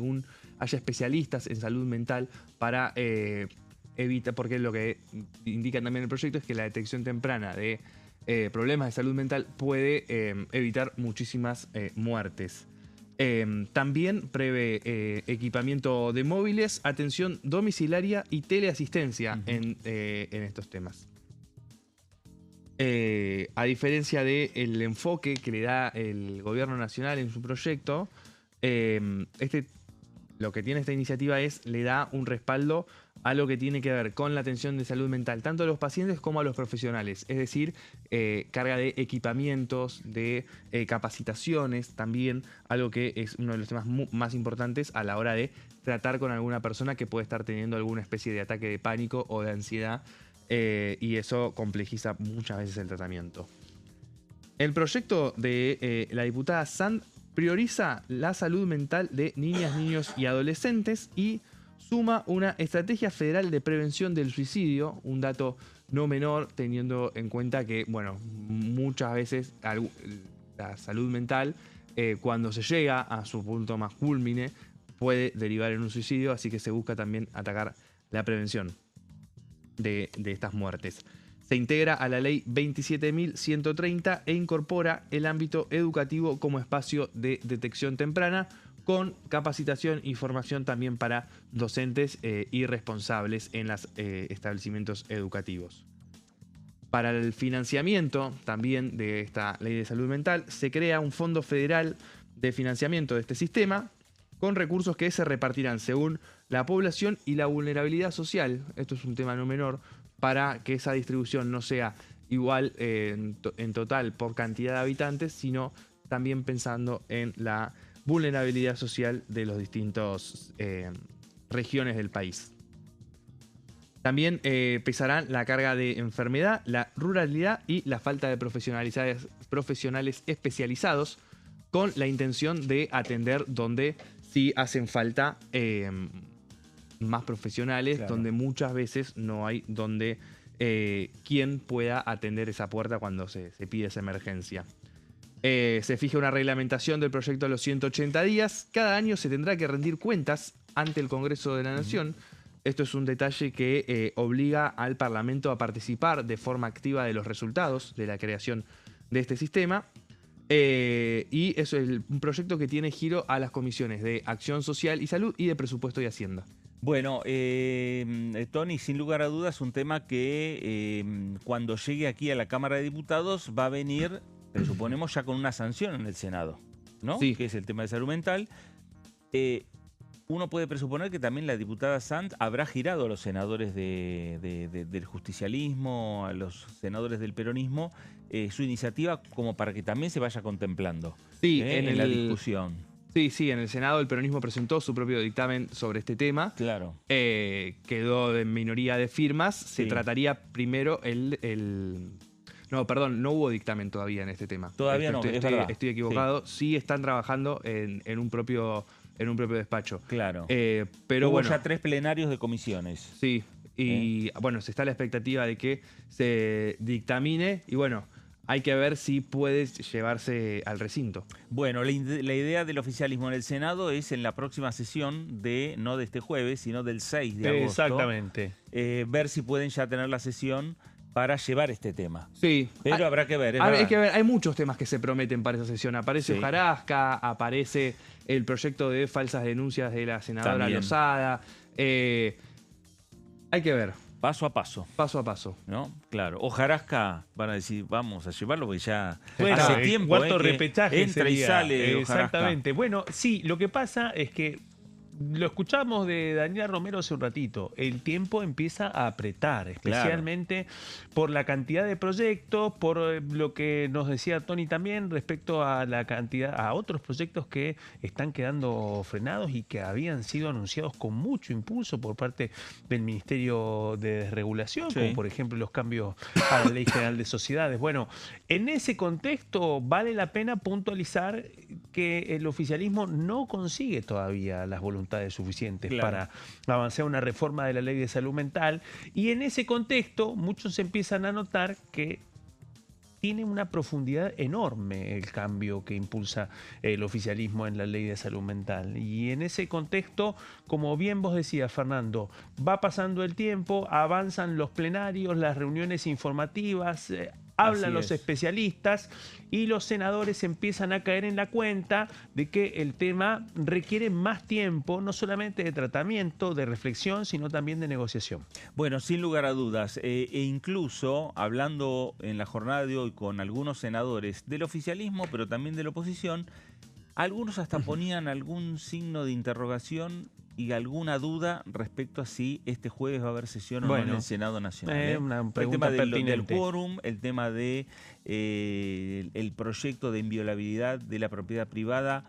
especialistas en salud mental para evitar, porque lo que indica también el proyecto es que la detección temprana de problemas de salud mental puede evitar muchísimas muertes. También prevé equipamiento de móviles, atención domiciliaria y teleasistencia en estos temas. A diferencia del enfoque que le da el gobierno nacional en su proyecto, lo que tiene esta iniciativa le da un respaldo a lo que tiene que ver con la atención de salud mental, tanto a los pacientes como a los profesionales. Es decir, carga de equipamientos, de capacitaciones, también algo que es uno de los temas más importantes a la hora de tratar con alguna persona que puede estar teniendo alguna especie de ataque de pánico o de ansiedad, y eso complejiza muchas veces el tratamiento. El proyecto de la diputada Sand prioriza la salud mental de niñas, niños y adolescentes y suma una estrategia federal de prevención del suicidio, un dato no menor teniendo en cuenta que, bueno, muchas veces la salud mental, cuando se llega a su punto más cúlmine, puede derivar en un suicidio, así que se busca también atacar la prevención de estas muertes. Se integra a la ley 27.130 e incorpora el ámbito educativo como espacio de detección temprana, con capacitación y formación también para docentes y responsables en los establecimientos educativos. Para el financiamiento también de esta ley de salud mental, se crea un fondo federal de financiamiento de este sistema con recursos que se repartirán según la población y la vulnerabilidad social. Esto es un tema no menor para que esa distribución no sea igual en total por cantidad de habitantes, sino también pensando en la vulnerabilidad social de los distintos regiones del país. También pesarán la carga de enfermedad, la ruralidad y la falta de profesionales especializados, con la intención de atender donde sí hacen falta más profesionales, claro, donde muchas veces no hay donde quien pueda atender esa puerta cuando se pide esa emergencia. Se fija una reglamentación del proyecto a los 180 días. Cada año se tendrá que rendir cuentas ante el Congreso de la Nación. Esto es un detalle que obliga al Parlamento a participar de forma activa de los resultados de la creación de este sistema. Y eso es un proyecto que tiene giro a las comisiones de Acción Social y Salud y de Presupuesto y Hacienda. Bueno, Tony, sin lugar a dudas, un tema que cuando llegue aquí a la Cámara de Diputados va a venir, presuponemos, ya con una sanción en el Senado, ¿no? Sí. Que es el tema de salud mental. Uno puede presuponer que también la diputada Sant habrá girado a los senadores del justicialismo, a los senadores del peronismo, su iniciativa como para que también se vaya contemplando, sí, en la discusión. Sí, en el Senado el peronismo presentó su propio dictamen sobre este tema. Claro. Quedó en minoría de firmas. Se trataría primero No, perdón, no hubo dictamen todavía en este tema. Todavía no, estoy equivocado. Sí están trabajando en un propio despacho. Claro. Pero hubo ya 3 plenarios de comisiones. Sí, y bueno, se está la expectativa de que se dictamine y bueno, hay que ver si puede llevarse al recinto. Bueno, la idea del oficialismo en el Senado es en la próxima sesión no de este jueves, sino del 6 de agosto. Exactamente. Ver si pueden ya tener la sesión para llevar este tema. Sí. Pero habrá que ver. Hay que ver, hay muchos temas que se prometen para esa sesión. Aparece hojarasca, aparece el proyecto de falsas denuncias de la senadora también Lozada. Hay que ver. Paso a paso. Paso a paso. ¿No? Claro. Hojarasca, van a decir, vamos a llevarlo, porque ya bueno, hace tiempo. Cuarto repechaje entra sería. Y sale. Exactamente. Bueno, sí, lo que pasa es que lo escuchamos de Daniela Romero hace un ratito. El tiempo empieza a apretar, especialmente por la cantidad de proyectos, por lo que nos decía Tony también respecto a la cantidad, a otros proyectos que están quedando frenados y que habían sido anunciados con mucho impulso por parte del Ministerio de Desregulación, como por ejemplo los cambios a la Ley General de Sociedades. Bueno, en ese contexto vale la pena puntualizar que el oficialismo no consigue todavía las voluntades suficientes para avanzar una reforma de la ley de salud mental, y en ese contexto muchos empiezan a notar que tiene una profundidad enorme el cambio que impulsa el oficialismo en la ley de salud mental. Y en ese contexto, como bien vos decías, Fernando, va pasando el tiempo, avanzan los plenarios, las reuniones informativas, hablan los especialistas y los senadores empiezan a caer en la cuenta de que el tema requiere más tiempo, no solamente de tratamiento, de reflexión, sino también de negociación. Bueno, sin lugar a dudas, e incluso hablando en la jornada de hoy con algunos senadores del oficialismo, pero también de la oposición, algunos hasta ponían algún signo de interrogación y alguna duda respecto a si este jueves va a haber sesión o no en el Senado Nacional. Una pregunta el tema del pertinente. quórum, el tema de el proyecto de inviolabilidad de la propiedad privada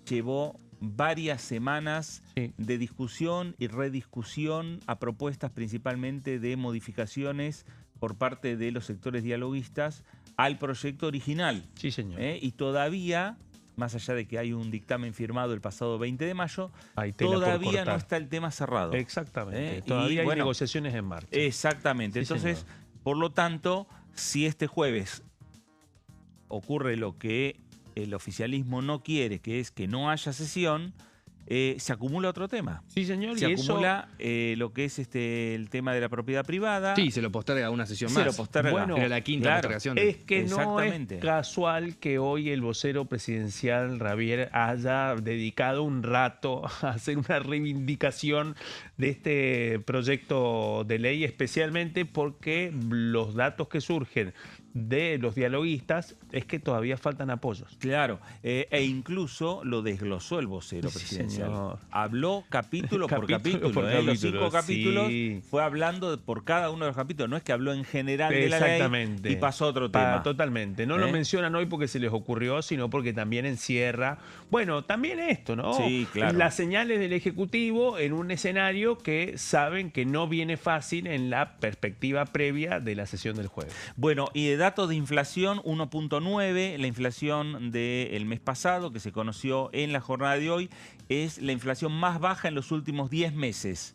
llevó varias semanas de discusión y rediscusión a propuestas principalmente de modificaciones por parte de los sectores dialoguistas al proyecto original. Sí, señor. Y todavía, más allá de que hay un dictamen firmado el pasado 20 de mayo, todavía no está el tema cerrado. Exactamente. Todavía hay negociaciones en marcha. Exactamente. Sí, entonces, señor. Por lo tanto, si este jueves ocurre lo que el oficialismo no quiere, que es que no haya sesión, se acumula otro tema. Sí, señor. Se y acumula lo que es el tema de la propiedad privada. Sí, se lo posterga una sesión Se más. lo posterga. Bueno, Era la quinta claro, postergación. Es que no es Exactamente. casual que hoy el vocero presidencial Javier haya dedicado un rato a hacer una reivindicación de este proyecto de ley, especialmente porque los datos que surgen de los dialoguistas es que todavía faltan apoyos. Claro, e incluso lo desglosó el vocero Sí, presidencial. señor. Habló capítulo por Capítulo capítulo. por Los capítulo, 5 capítulos sí. fue hablando por cada uno de los capítulos. No es que habló en general de la Exactamente. ley y pasó a otro tema. Totalmente. No lo ¿Eh? mencionan hoy porque se les ocurrió, sino porque también encierra, bueno, también esto, ¿no? Sí, claro. Las señales del Ejecutivo en un escenario que saben que no viene fácil en la perspectiva previa de la sesión del jueves. Bueno, y de datos de inflación, 1.9, la inflación del mes pasado, que se conoció en la jornada de hoy, es la inflación más baja en los últimos 10 meses.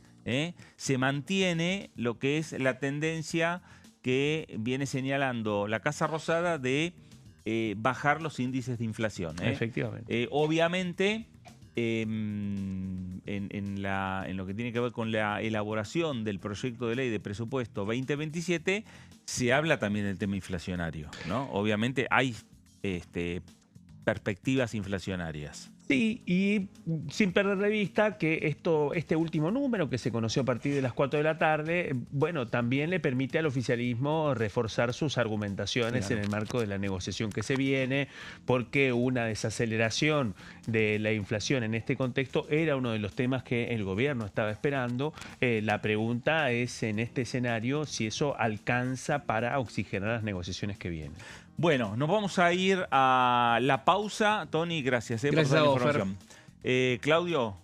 Se mantiene lo que es la tendencia que viene señalando la Casa Rosada de bajar los índices de inflación. Efectivamente. Obviamente, en lo que tiene que ver con la elaboración del proyecto de ley de presupuesto 2027, se habla también del tema inflacionario, ¿no? Obviamente hay perspectivas inflacionarias. Sí, y sin perder de vista que este último número que se conoció a partir de las 4 de la tarde, bueno, también le permite al oficialismo reforzar sus argumentaciones en el marco de la negociación que se viene, porque una desaceleración de la inflación en este contexto era uno de los temas que el gobierno estaba esperando. La pregunta es en este escenario si eso alcanza para oxigenar las negociaciones que vienen. Bueno, nos vamos a ir a la pausa. Tony, gracias, por toda la información. Claudio,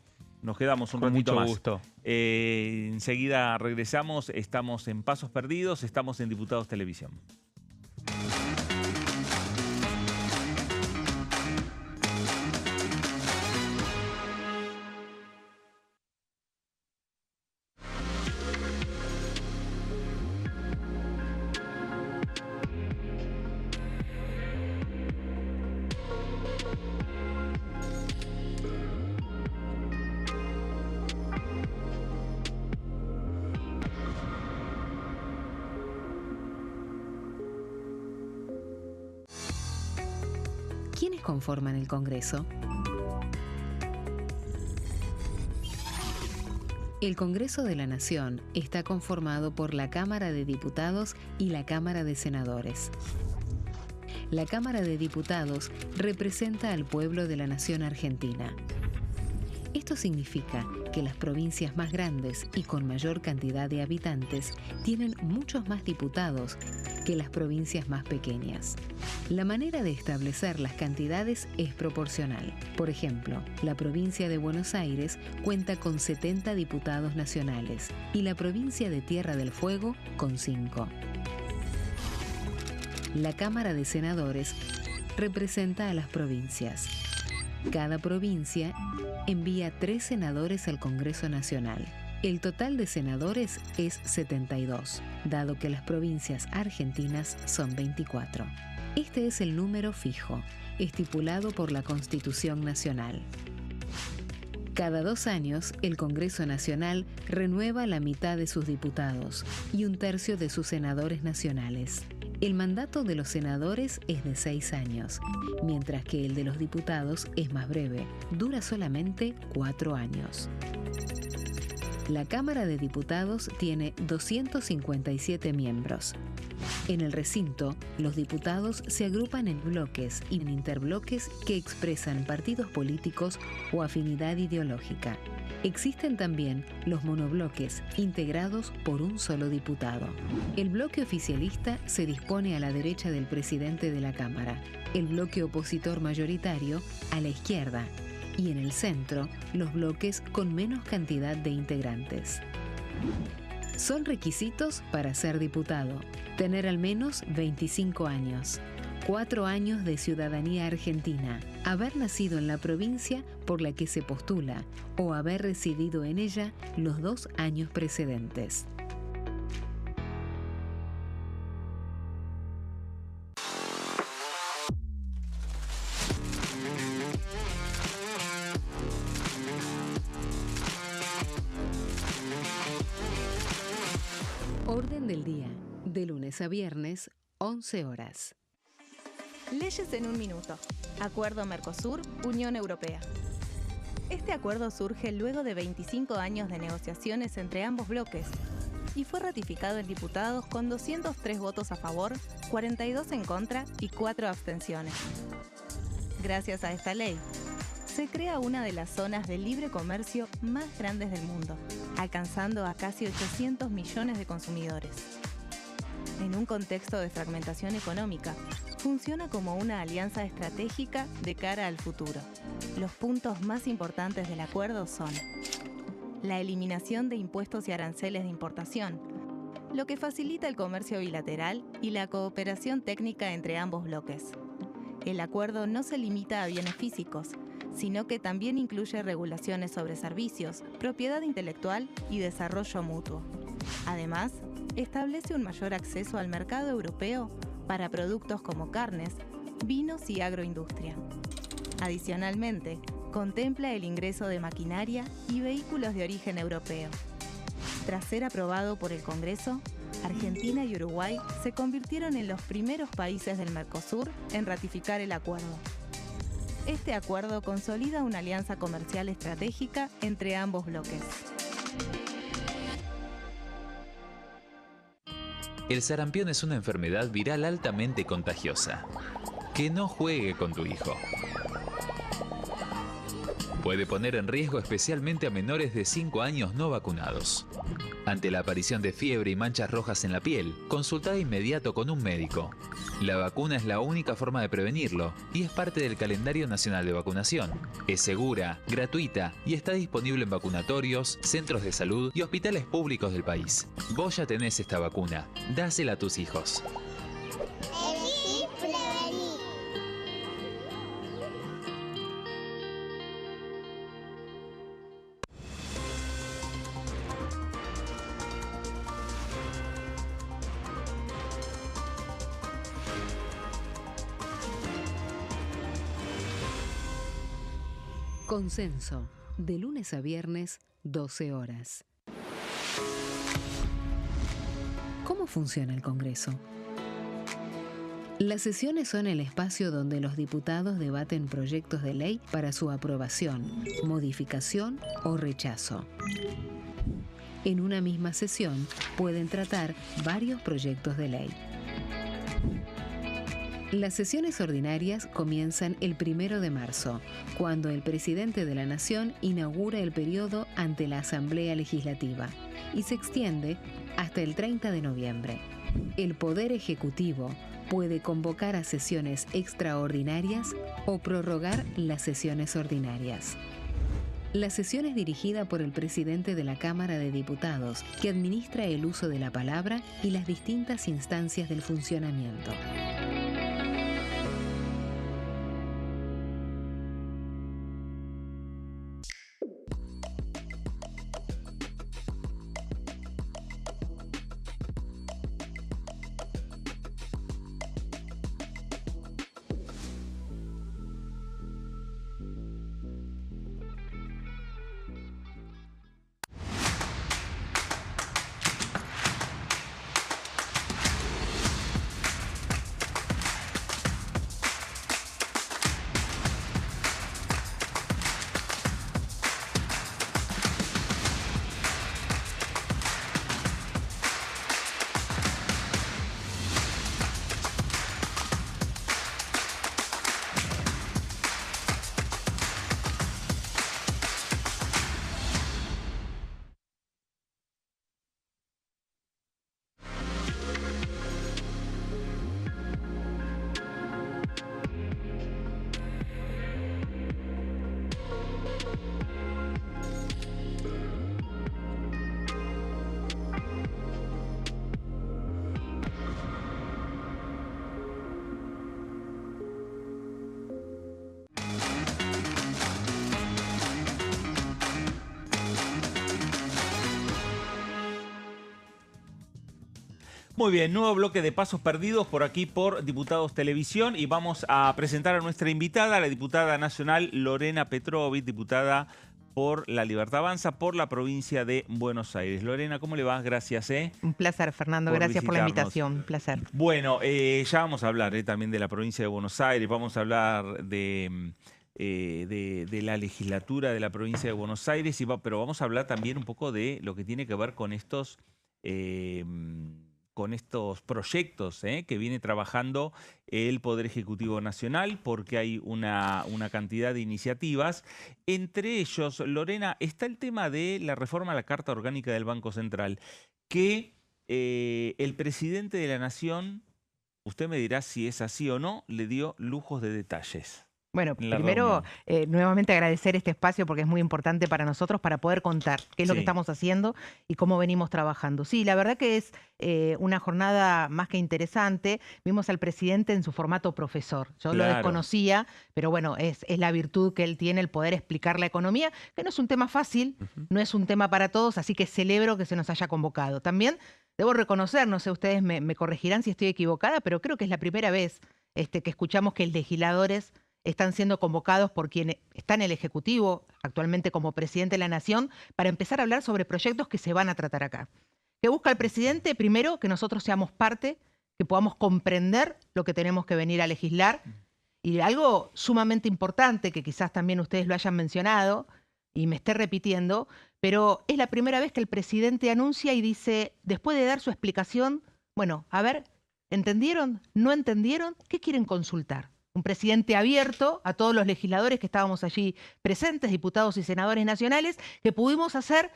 nos quedamos un ratito más. Con mucho gusto. Enseguida regresamos. Estamos en Pasos Perdidos, estamos en Diputados Televisión. ¿Quiénes conforman el Congreso? El Congreso de la Nación está conformado por la Cámara de Diputados y la Cámara de Senadores. La Cámara de Diputados representa al pueblo de la nación argentina. Esto significa que las provincias más grandes y con mayor cantidad de habitantes tienen muchos más diputados que las provincias más pequeñas. La manera de establecer las cantidades es proporcional. Por ejemplo, la provincia de Buenos Aires cuenta con 70 diputados nacionales y la provincia de Tierra del Fuego con 5. La Cámara de Senadores representa a las provincias. Cada provincia envía 3 senadores al Congreso Nacional. El total de senadores es 72, dado que las provincias argentinas son 24. Este es el número fijo, estipulado por la Constitución Nacional. Cada 2 años, el Congreso Nacional renueva la mitad de sus diputados y 1/3 de sus senadores nacionales. El mandato de los senadores es de 6 años, mientras que el de los diputados es más breve, dura solamente 4 años. La Cámara de Diputados tiene 257 miembros. En el recinto, los diputados se agrupan en bloques y en interbloques que expresan partidos políticos o afinidad ideológica. Existen también los monobloques, integrados por un solo diputado. El bloque oficialista se dispone a la derecha del presidente de la Cámara, el bloque opositor mayoritario a la izquierda, y en el centro, los bloques con menos cantidad de integrantes. Son requisitos para ser diputado: tener al menos 25 años, 4 años de ciudadanía argentina, haber nacido en la provincia por la que se postula o haber residido en ella los 2 años precedentes. Orden del día, de lunes a viernes, 11 horas. Leyes en un minuto. Acuerdo Mercosur-Unión Europea. Este acuerdo surge luego de 25 años de negociaciones entre ambos bloques y fue ratificado en diputados con 203 votos a favor, 42 en contra y 4 abstenciones. Gracias a esta ley, se crea una de las zonas de libre comercio más grandes del mundo, alcanzando a casi 800 millones de consumidores. En un contexto de fragmentación económica, funciona como una alianza estratégica de cara al futuro. Los puntos más importantes del acuerdo son la eliminación de impuestos y aranceles de importación, lo que facilita el comercio bilateral y la cooperación técnica entre ambos bloques. El acuerdo no se limita a bienes físicos, sino que también incluye regulaciones sobre servicios, propiedad intelectual y desarrollo mutuo. Además, establece un mayor acceso al mercado europeo para productos como carnes, vinos y agroindustria. Adicionalmente, contempla el ingreso de maquinaria y vehículos de origen europeo. Tras ser aprobado por el Congreso, Argentina y Uruguay se convirtieron en los primeros países del Mercosur en ratificar el acuerdo. Este acuerdo consolida una alianza comercial estratégica entre ambos bloques. El sarampión es una enfermedad viral altamente contagiosa. Que no juegue con tu hijo. Puede poner en riesgo especialmente a menores de 5 años no vacunados. Ante la aparición de fiebre y manchas rojas en la piel, consulta de inmediato con un médico. La vacuna es la única forma de prevenirlo y es parte del calendario nacional de vacunación. Es segura, gratuita y está disponible en vacunatorios, centros de salud y hospitales públicos del país. Vos ya tenés esta vacuna, dásela a tus hijos. Elegí prevenir. Consenso, de lunes a viernes, 12 horas. ¿Cómo funciona el Congreso? Las sesiones son el espacio donde los diputados debaten proyectos de ley para su aprobación, modificación o rechazo. En una misma sesión pueden tratar varios proyectos de ley. Las sesiones ordinarias comienzan el 1 de marzo, cuando el presidente de la Nación inaugura el periodo ante la Asamblea Legislativa y se extiende hasta el 30 de noviembre. El Poder Ejecutivo puede convocar a sesiones extraordinarias o prorrogar las sesiones ordinarias. La sesión es dirigida por el presidente de la Cámara de Diputados, que administra el uso de la palabra y las distintas instancias del funcionamiento. Muy bien, nuevo bloque de Pasos Perdidos por aquí por Diputados Televisión y vamos a presentar a nuestra invitada, la diputada nacional Lorena Petrovich, diputada por La Libertad Avanza, por la provincia de Buenos Aires. Lorena, ¿cómo le va? Gracias. Un placer, Fernando. Gracias por la invitación. Un placer. Bueno, ya vamos a hablar también de la provincia de Buenos Aires, vamos a hablar de la legislatura de la provincia de Buenos Aires, pero vamos a hablar también un poco de lo que tiene que ver con estos proyectos que viene trabajando el Poder Ejecutivo Nacional, porque hay una cantidad de iniciativas. Entre ellos, Lorena, está el tema de la reforma a la Carta Orgánica del Banco Central, que el presidente de la Nación, usted me dirá si es así o no, le dio lujos de detalles. Bueno, primero, nuevamente agradecer este espacio porque es muy importante para nosotros para poder contar qué es lo que estamos haciendo y cómo venimos trabajando. Sí, la verdad que es una jornada más que interesante. Vimos al presidente en su formato profesor. Yo lo desconocía, pero bueno, es la virtud que él tiene, el poder explicar la economía, que no es un tema fácil, no es un tema para todos, así que celebro que se nos haya convocado. También debo reconocer, no sé, ustedes me corregirán si estoy equivocada, pero creo que es la primera vez que escuchamos que legisladores están siendo convocados por quien está en el Ejecutivo, actualmente como presidente de la Nación, para empezar a hablar sobre proyectos que se van a tratar acá. ¿Qué busca el presidente? Primero, que nosotros seamos parte, que podamos comprender lo que tenemos que venir a legislar. Y algo sumamente importante, que quizás también ustedes lo hayan mencionado y me esté repitiendo, pero es la primera vez que el presidente anuncia y dice, después de dar su explicación, bueno, a ver, ¿entendieron? ¿No entendieron? ¿Qué quieren consultar? Un presidente abierto a todos los legisladores que estábamos allí presentes, diputados y senadores nacionales, que pudimos hacer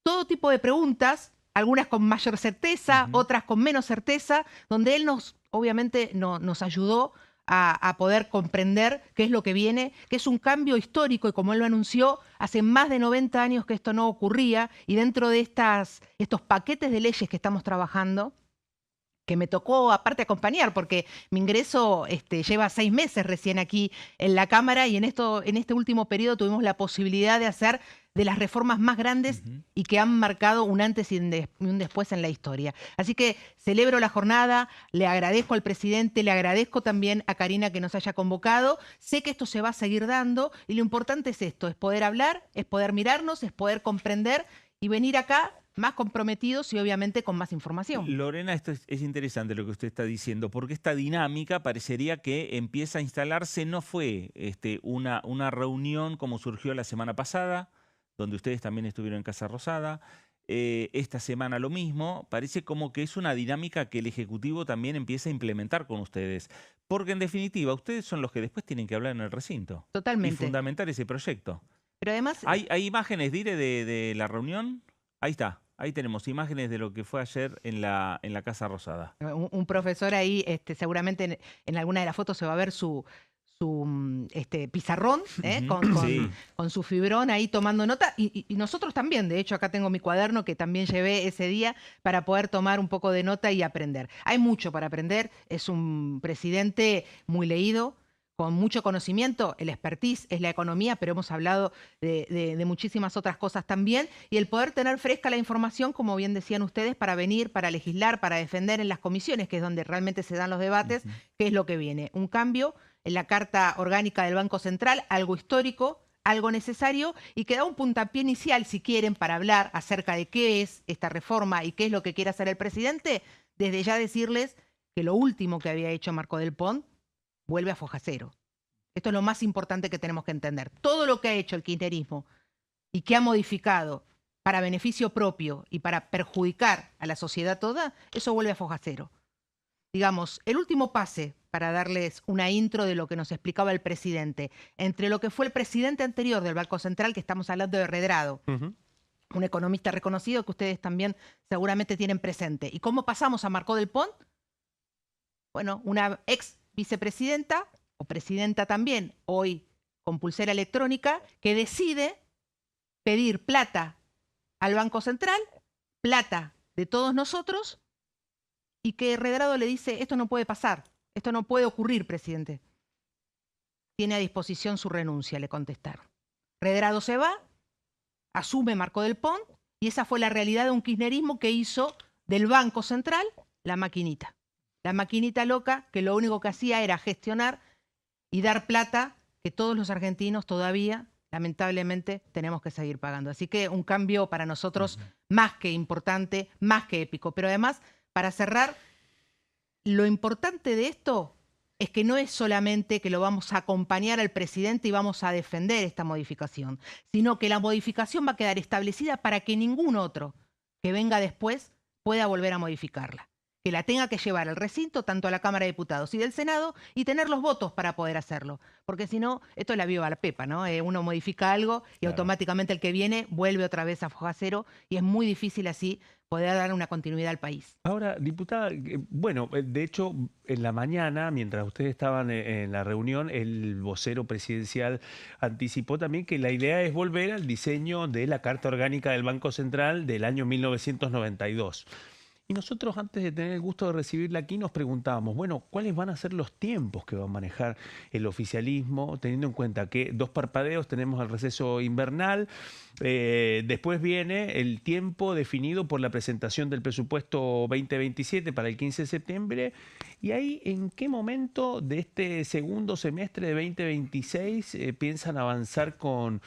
todo tipo de preguntas, algunas con mayor certeza, otras con menos certeza, donde él obviamente nos ayudó a poder comprender qué es lo que viene, que es un cambio histórico y como él lo anunció, hace más de 90 años que esto no ocurría y dentro de estos paquetes de leyes que estamos trabajando, que me tocó aparte acompañar, porque mi ingreso lleva 6 meses recién aquí en la Cámara y en este último periodo tuvimos la posibilidad de hacer de las reformas más grandes y que han marcado un antes y un después en la historia. Así que celebro la jornada, le agradezco al presidente, le agradezco también a Karina que nos haya convocado. Sé que esto se va a seguir dando y lo importante es esto, es poder hablar, es poder mirarnos, es poder comprender y venir acá más comprometidos y obviamente con más información. Lorena, esto es interesante lo que usted está diciendo, porque esta dinámica parecería que empieza a instalarse, no fue una reunión como surgió la semana pasada, donde ustedes también estuvieron en Casa Rosada, esta semana lo mismo, parece como que es una dinámica que el Ejecutivo también empieza a implementar con ustedes, porque en definitiva ustedes son los que después tienen que hablar en el recinto. Totalmente. Y fundamentar ese proyecto. Pero además... ¿Hay imágenes, Dire, de la reunión? Ahí está. Ahí tenemos imágenes de lo que fue ayer en la Casa Rosada. Un profesor ahí, seguramente en alguna de las fotos se va a ver su pizarrón con su fibrón ahí tomando nota. Y nosotros también, de hecho, acá tengo mi cuaderno que también llevé ese día para poder tomar un poco de nota y aprender. Hay mucho para aprender. Es un presidente muy leído, con mucho conocimiento, el expertise es la economía, pero hemos hablado de muchísimas otras cosas también, y el poder tener fresca la información, como bien decían ustedes, para venir, para legislar, para defender en las comisiones, que es donde realmente se dan los debates, qué es lo que viene. Un cambio en la Carta Orgánica del Banco Central, algo histórico, algo necesario, y que da un puntapié inicial, si quieren, para hablar acerca de qué es esta reforma y qué es lo que quiere hacer el presidente, desde ya decirles que lo último que había hecho Marco del Pont vuelve a foja cero. Esto es lo más importante que tenemos que entender. Todo lo que ha hecho el kirchnerismo y que ha modificado para beneficio propio y para perjudicar a la sociedad toda, eso vuelve a foja cero. Digamos, el último pase, para darles una intro de lo que nos explicaba el presidente, entre lo que fue el presidente anterior del Banco Central, que estamos hablando de Redrado, un economista reconocido que ustedes también seguramente tienen presente. ¿Y cómo pasamos a Marco del Pont? Bueno, una ex vicepresidenta, o presidenta también, hoy con pulsera electrónica, que decide pedir plata al Banco Central, plata de todos nosotros, y que Redrado le dice, esto no puede pasar, esto no puede ocurrir, presidente. Tiene a disposición su renuncia, le contestaron. Redrado se va, asume Marco del Pont, y esa fue la realidad de un kirchnerismo que hizo del Banco Central la maquinita. La maquinita loca que lo único que hacía era gestionar y dar plata que todos los argentinos todavía lamentablemente tenemos que seguir pagando. Así que un cambio para nosotros más que importante, más que épico. Pero además, para cerrar, lo importante de esto es que no es solamente que lo vamos a acompañar al presidente y vamos a defender esta modificación, sino que la modificación va a quedar establecida para que ningún otro que venga después pueda volver a modificarla. Que la tenga que llevar al recinto, tanto a la Cámara de Diputados y del Senado, y tener los votos para poder hacerlo. Porque si no, esto es la viva la pepa, ¿no? Uno modifica algo y automáticamente el que viene vuelve otra vez a foja cero, y es muy difícil así poder dar una continuidad al país. Ahora, diputada, bueno, de hecho, en la mañana, mientras ustedes estaban en la reunión, el vocero presidencial anticipó también que la idea es volver al diseño de la Carta Orgánica del Banco Central del año 1992. Y nosotros, antes de tener el gusto de recibirla aquí, nos preguntábamos, bueno, ¿cuáles van a ser los tiempos que va a manejar el oficialismo, teniendo en cuenta que 2 parpadeos tenemos el receso invernal, después viene el tiempo definido por la presentación del presupuesto 2027 para el 15 de septiembre, y ahí, ¿en qué momento de este segundo semestre de 2026 piensan avanzar con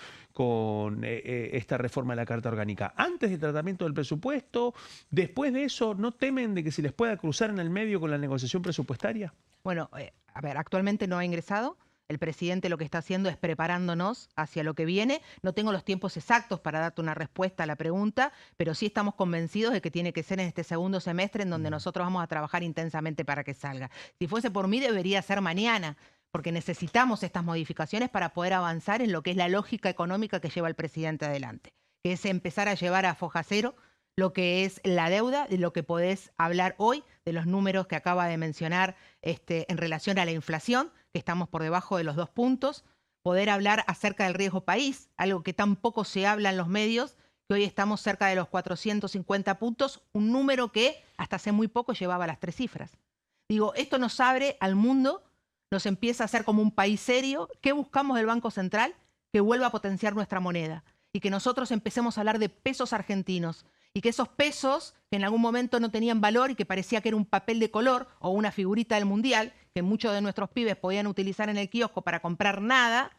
esta reforma de la Carta Orgánica? ¿Antes del tratamiento del presupuesto? ¿Después de eso no temen de que se les pueda cruzar en el medio con la negociación presupuestaria? Bueno, a ver, actualmente no ha ingresado. El presidente lo que está haciendo es preparándonos hacia lo que viene. No tengo los tiempos exactos para darte una respuesta a la pregunta, pero sí estamos convencidos de que tiene que ser en este segundo semestre en donde nosotros vamos a trabajar intensamente para que salga. Si fuese por mí, debería ser mañana, porque necesitamos estas modificaciones para poder avanzar en lo que es la lógica económica que lleva el presidente adelante, que es empezar a llevar a foja cero lo que es la deuda, de lo que podés hablar hoy, de los números que acaba de mencionar en relación a la inflación, que estamos por debajo de los 2 puntos, poder hablar acerca del riesgo país, algo que tampoco se habla en los medios, que hoy estamos cerca de los 450 puntos, un número que hasta hace muy poco llevaba las 3 cifras. Digo, esto nos abre al mundo, nos empieza a hacer como un país serio. ¿Qué buscamos del Banco Central? Que vuelva a potenciar nuestra moneda y que nosotros empecemos a hablar de pesos argentinos y que esos pesos que en algún momento no tenían valor y que parecía que era un papel de color o una figurita del mundial que muchos de nuestros pibes podían utilizar en el kiosco para comprar nada,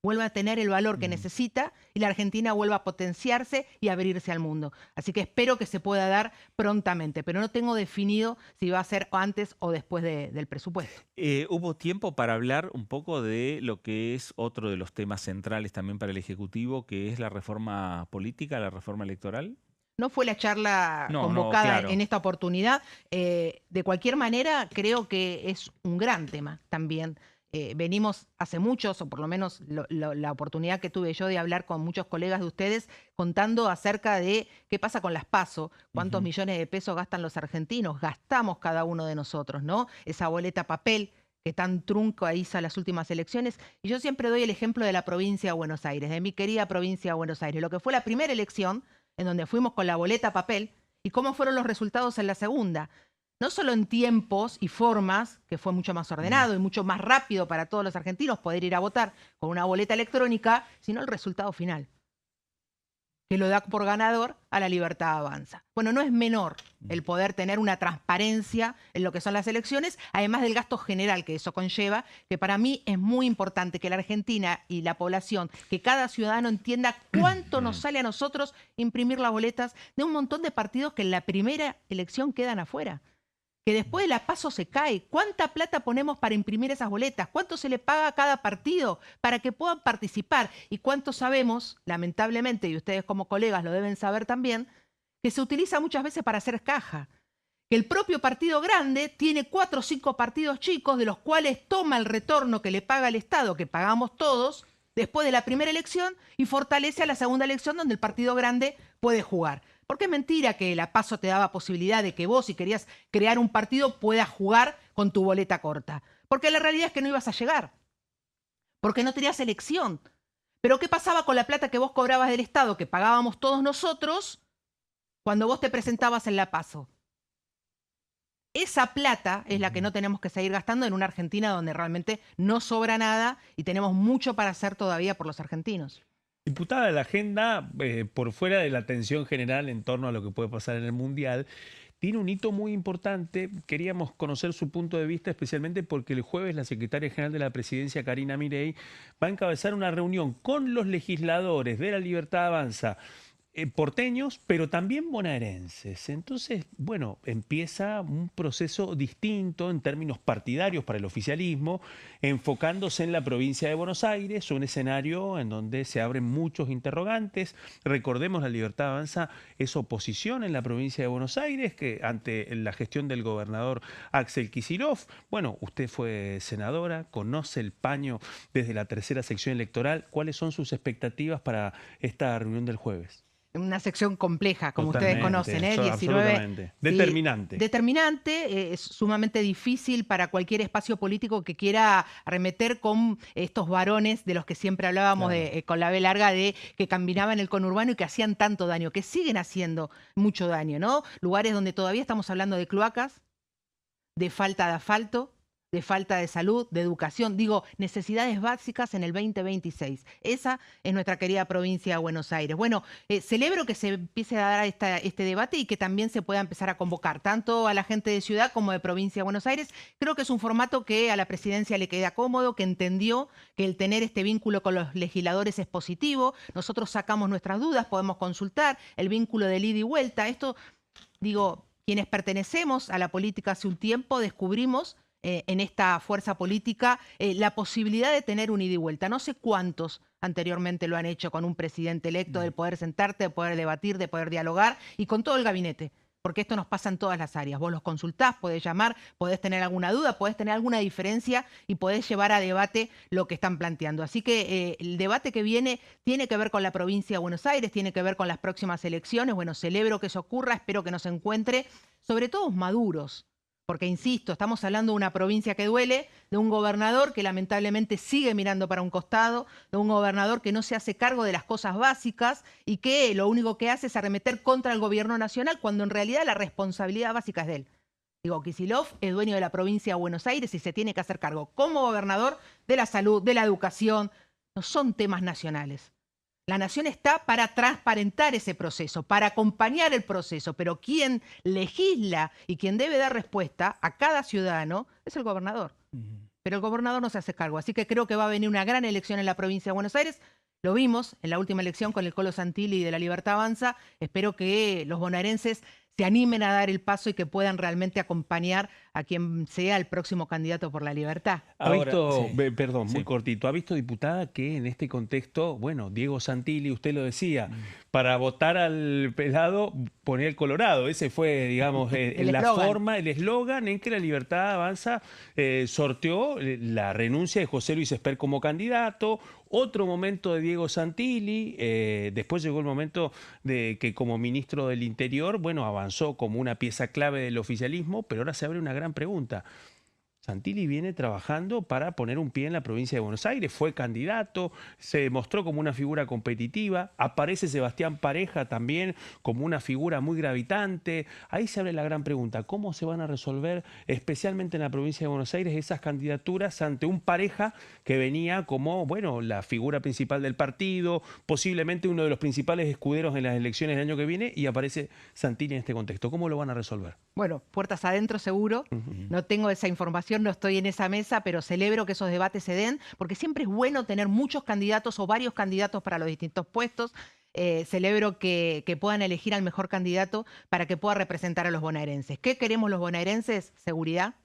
vuelva a tener el valor que necesita y la Argentina vuelva a potenciarse y abrirse al mundo. Así que espero que se pueda dar prontamente, pero no tengo definido si va a ser antes o después del presupuesto. Hubo tiempo para hablar un poco de lo que es otro de los temas centrales también para el Ejecutivo, que es la reforma política, la reforma electoral. No fue la charla convocada en esta oportunidad. De cualquier manera, creo que es un gran tema también. Venimos hace muchos, o por lo menos la oportunidad que tuve yo de hablar con muchos colegas de ustedes, contando acerca de qué pasa con las PASO, cuántos millones de pesos gastan los argentinos, gastamos cada uno de nosotros, ¿no? Esa boleta papel que tan trunco hizo las últimas elecciones. Y yo siempre doy el ejemplo de la provincia de Buenos Aires, de mi querida provincia de Buenos Aires, lo que fue la primera elección, en donde fuimos con la boleta papel, y cómo fueron los resultados en la segunda. No solo en tiempos y formas, que fue mucho más ordenado y mucho más rápido para todos los argentinos poder ir a votar con una boleta electrónica, sino el resultado final, que lo da por ganador a la Libertad Avanza. Bueno, no es menor el poder tener una transparencia en lo que son las elecciones, además del gasto general que eso conlleva, que para mí es muy importante que la Argentina y la población, que cada ciudadano entienda cuánto nos sale a nosotros imprimir las boletas de un montón de partidos que en la primera elección quedan afuera. Que después de la PASO se cae. ¿Cuánta plata ponemos para imprimir esas boletas? ¿Cuánto se le paga a cada partido para que puedan participar? Y cuánto sabemos, lamentablemente, y ustedes como colegas lo deben saber también, que se utiliza muchas veces para hacer caja. Que el propio partido grande tiene 4 o 5 partidos chicos, de los cuales toma el retorno que le paga el Estado, que pagamos todos, después de la primera elección, y fortalece a la segunda elección donde el partido grande puede jugar. Porque es mentira que la PASO te daba posibilidad de que vos, si querías crear un partido, puedas jugar con tu boleta corta. Porque la realidad es que no ibas a llegar. Porque no tenías elección. Pero ¿qué pasaba con la plata que vos cobrabas del Estado, que pagábamos todos nosotros, cuando vos te presentabas en la PASO? Esa plata es la que no tenemos que seguir gastando en una Argentina donde realmente no sobra nada y tenemos mucho para hacer todavía por los argentinos. Diputada, la agenda, por fuera de la atención general en torno a lo que puede pasar en el Mundial, tiene un hito muy importante. Queríamos conocer su punto de vista, especialmente porque el jueves la secretaria general de la Presidencia, Karina Milei, va a encabezar una reunión con los legisladores de La Libertad Avanza, porteños, pero también bonaerenses. Entonces, bueno, empieza un proceso distinto en términos partidarios para el oficialismo, enfocándose en la provincia de Buenos Aires, un escenario en donde se abren muchos interrogantes. Recordemos, La Libertad Avanza es oposición en la provincia de Buenos Aires, que ante la gestión del gobernador Axel Kicillof. Bueno, usted fue senadora, conoce el paño desde la tercera sección electoral. ¿Cuáles son sus expectativas para esta reunión del jueves? Una sección compleja, como ustedes conocen, 19. Absolutamente. Determinante. Sí, determinante, es sumamente difícil para cualquier espacio político que quiera arremeter con estos varones de los que siempre hablábamos, claro, con la B larga, de que caminaban el conurbano y que hacían tanto daño, que siguen haciendo mucho daño, ¿no? Lugares donde todavía estamos hablando de cloacas, de falta de asfalto, de falta de salud, de educación, digo, necesidades básicas en el 2026. Esa es nuestra querida provincia de Buenos Aires. Bueno, celebro que se empiece a dar este debate y que también se pueda empezar a convocar tanto a la gente de ciudad como de provincia de Buenos Aires. Creo que es un formato que a la presidencia le queda cómodo, que entendió que el tener este vínculo con los legisladores es positivo. Nosotros sacamos nuestras dudas, podemos consultar el vínculo de ida y vuelta. Esto, digo, quienes pertenecemos a la política hace un tiempo descubrimos en esta fuerza política la posibilidad de tener un ida y vuelta. No sé cuántos anteriormente lo han hecho con un presidente electo, de poder sentarte, de poder debatir, de poder dialogar y con todo el gabinete, porque esto nos pasa en todas las áreas. Vos los consultás, podés llamar, podés tener alguna duda, podés tener alguna diferencia y podés llevar a debate lo que están planteando. Así que el debate que viene tiene que ver con la provincia de Buenos Aires, tiene que ver con las próximas elecciones. Bueno, celebro que eso ocurra, espero que nos encuentre, sobre todo maduros. Porque, insisto, estamos hablando de una provincia que duele, de un gobernador que lamentablemente sigue mirando para un costado, de un gobernador que no se hace cargo de las cosas básicas y que lo único que hace es arremeter contra el gobierno nacional cuando en realidad la responsabilidad básica es de él. Digo, Kicillof es dueño de la provincia de Buenos Aires y se tiene que hacer cargo como gobernador de la salud, de la educación. No son temas nacionales. La nación está para transparentar ese proceso, para acompañar el proceso, pero quien legisla y quien debe dar respuesta a cada ciudadano es el gobernador. Pero el gobernador no se hace cargo, así que creo que va a venir una gran elección en la provincia de Buenos Aires. Lo vimos en la última elección con el Colo Santilli de La Libertad Avanza. Espero que los bonaerenses se animen a dar el paso y que puedan realmente acompañar a quien sea el próximo candidato por la libertad. ¿Ha visto, perdón, muy cortito, ha visto, diputada, que en este contexto, bueno, Diego Santilli, usted lo decía, para votar al pelado ponía el colorado? Ese fue, digamos, la forma, el eslogan en que La Libertad Avanza sorteó la renuncia de José Luis Esper como candidato. Otro momento de Diego Santilli, después llegó el momento de que como ministro del Interior, bueno, avanzó como una pieza clave del oficialismo, pero ahora se abre una gran pregunta. Santilli viene trabajando para poner un pie en la provincia de Buenos Aires, fue candidato, se mostró como una figura competitiva, aparece Sebastián Pareja también como una figura muy gravitante. Ahí se abre la gran pregunta, ¿cómo se van a resolver, especialmente en la provincia de Buenos Aires, esas candidaturas ante un Pareja que venía como, bueno, la figura principal del partido, posiblemente uno de los principales escuderos en las elecciones del año que viene, y aparece Santilli en este contexto? ¿Cómo lo van a resolver? Bueno, puertas adentro seguro, no tengo esa información, no estoy en esa mesa, pero celebro que esos debates se den, porque siempre es bueno tener muchos candidatos o varios candidatos para los distintos puestos. Celebro que puedan elegir al mejor candidato para que pueda representar a los bonaerenses. ¿Qué queremos los bonaerenses? Seguridad,